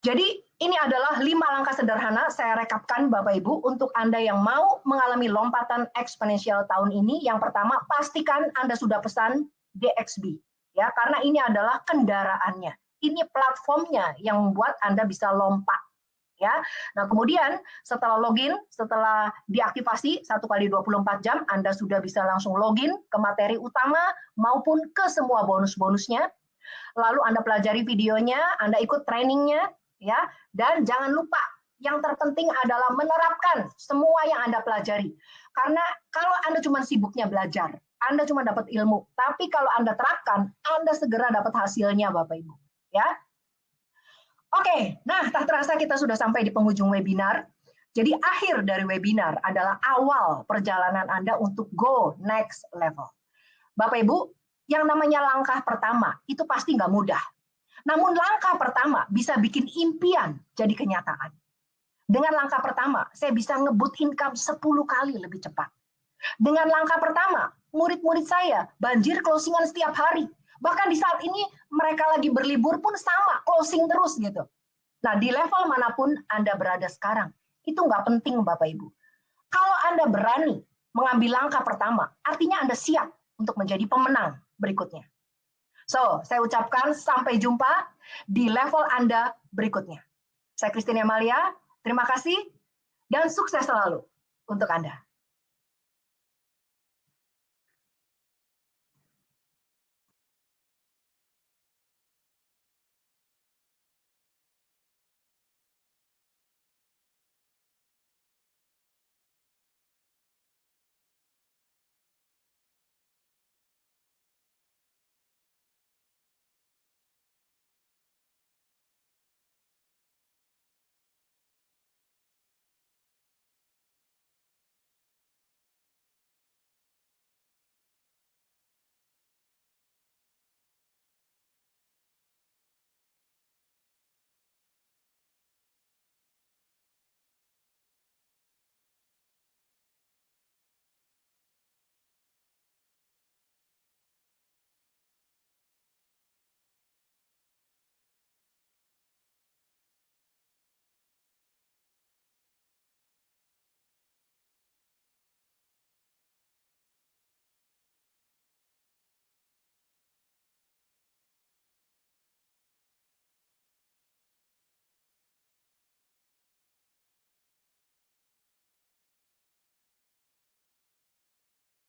jadi ini adalah 5 langkah sederhana saya rekapkan Bapak Ibu untuk Anda yang mau mengalami lompatan eksponensial tahun ini. Yang pertama, pastikan Anda sudah pesan DXB. Ya, karena ini adalah kendaraannya. Ini platformnya yang membuat Anda bisa lompat. Ya. Nah, kemudian setelah login, setelah diaktifasi 1x24 jam, Anda sudah bisa langsung login ke materi utama maupun ke semua bonus-bonusnya. Lalu Anda pelajari videonya, Anda ikut trainingnya, ya. Dan jangan lupa, yang terpenting adalah menerapkan semua yang Anda pelajari. Karena kalau Anda cuma sibuknya belajar, Anda cuma dapat ilmu. Tapi kalau Anda terapkan, Anda segera dapat hasilnya, Bapak Ibu. Ya. Oke, nah tak terasa kita sudah sampai di penghujung webinar. Jadi akhir dari webinar adalah awal perjalanan Anda untuk go next level. Bapak Ibu, yang namanya langkah pertama itu pasti nggak mudah. Namun langkah pertama bisa bikin impian jadi kenyataan. Dengan langkah pertama, saya bisa ngebut income 10 kali lebih cepat. Dengan langkah pertama, murid-murid saya banjir closingan setiap hari. Bahkan di saat ini mereka lagi berlibur pun sama, closing terus gitu. Nah, di level manapun Anda berada sekarang, itu nggak penting Bapak Ibu. Kalau Anda berani mengambil langkah pertama, artinya Anda siap untuk menjadi pemenang berikutnya. So, saya ucapkan sampai jumpa di level Anda berikutnya. Saya Christine Amalia, terima kasih dan sukses selalu untuk Anda.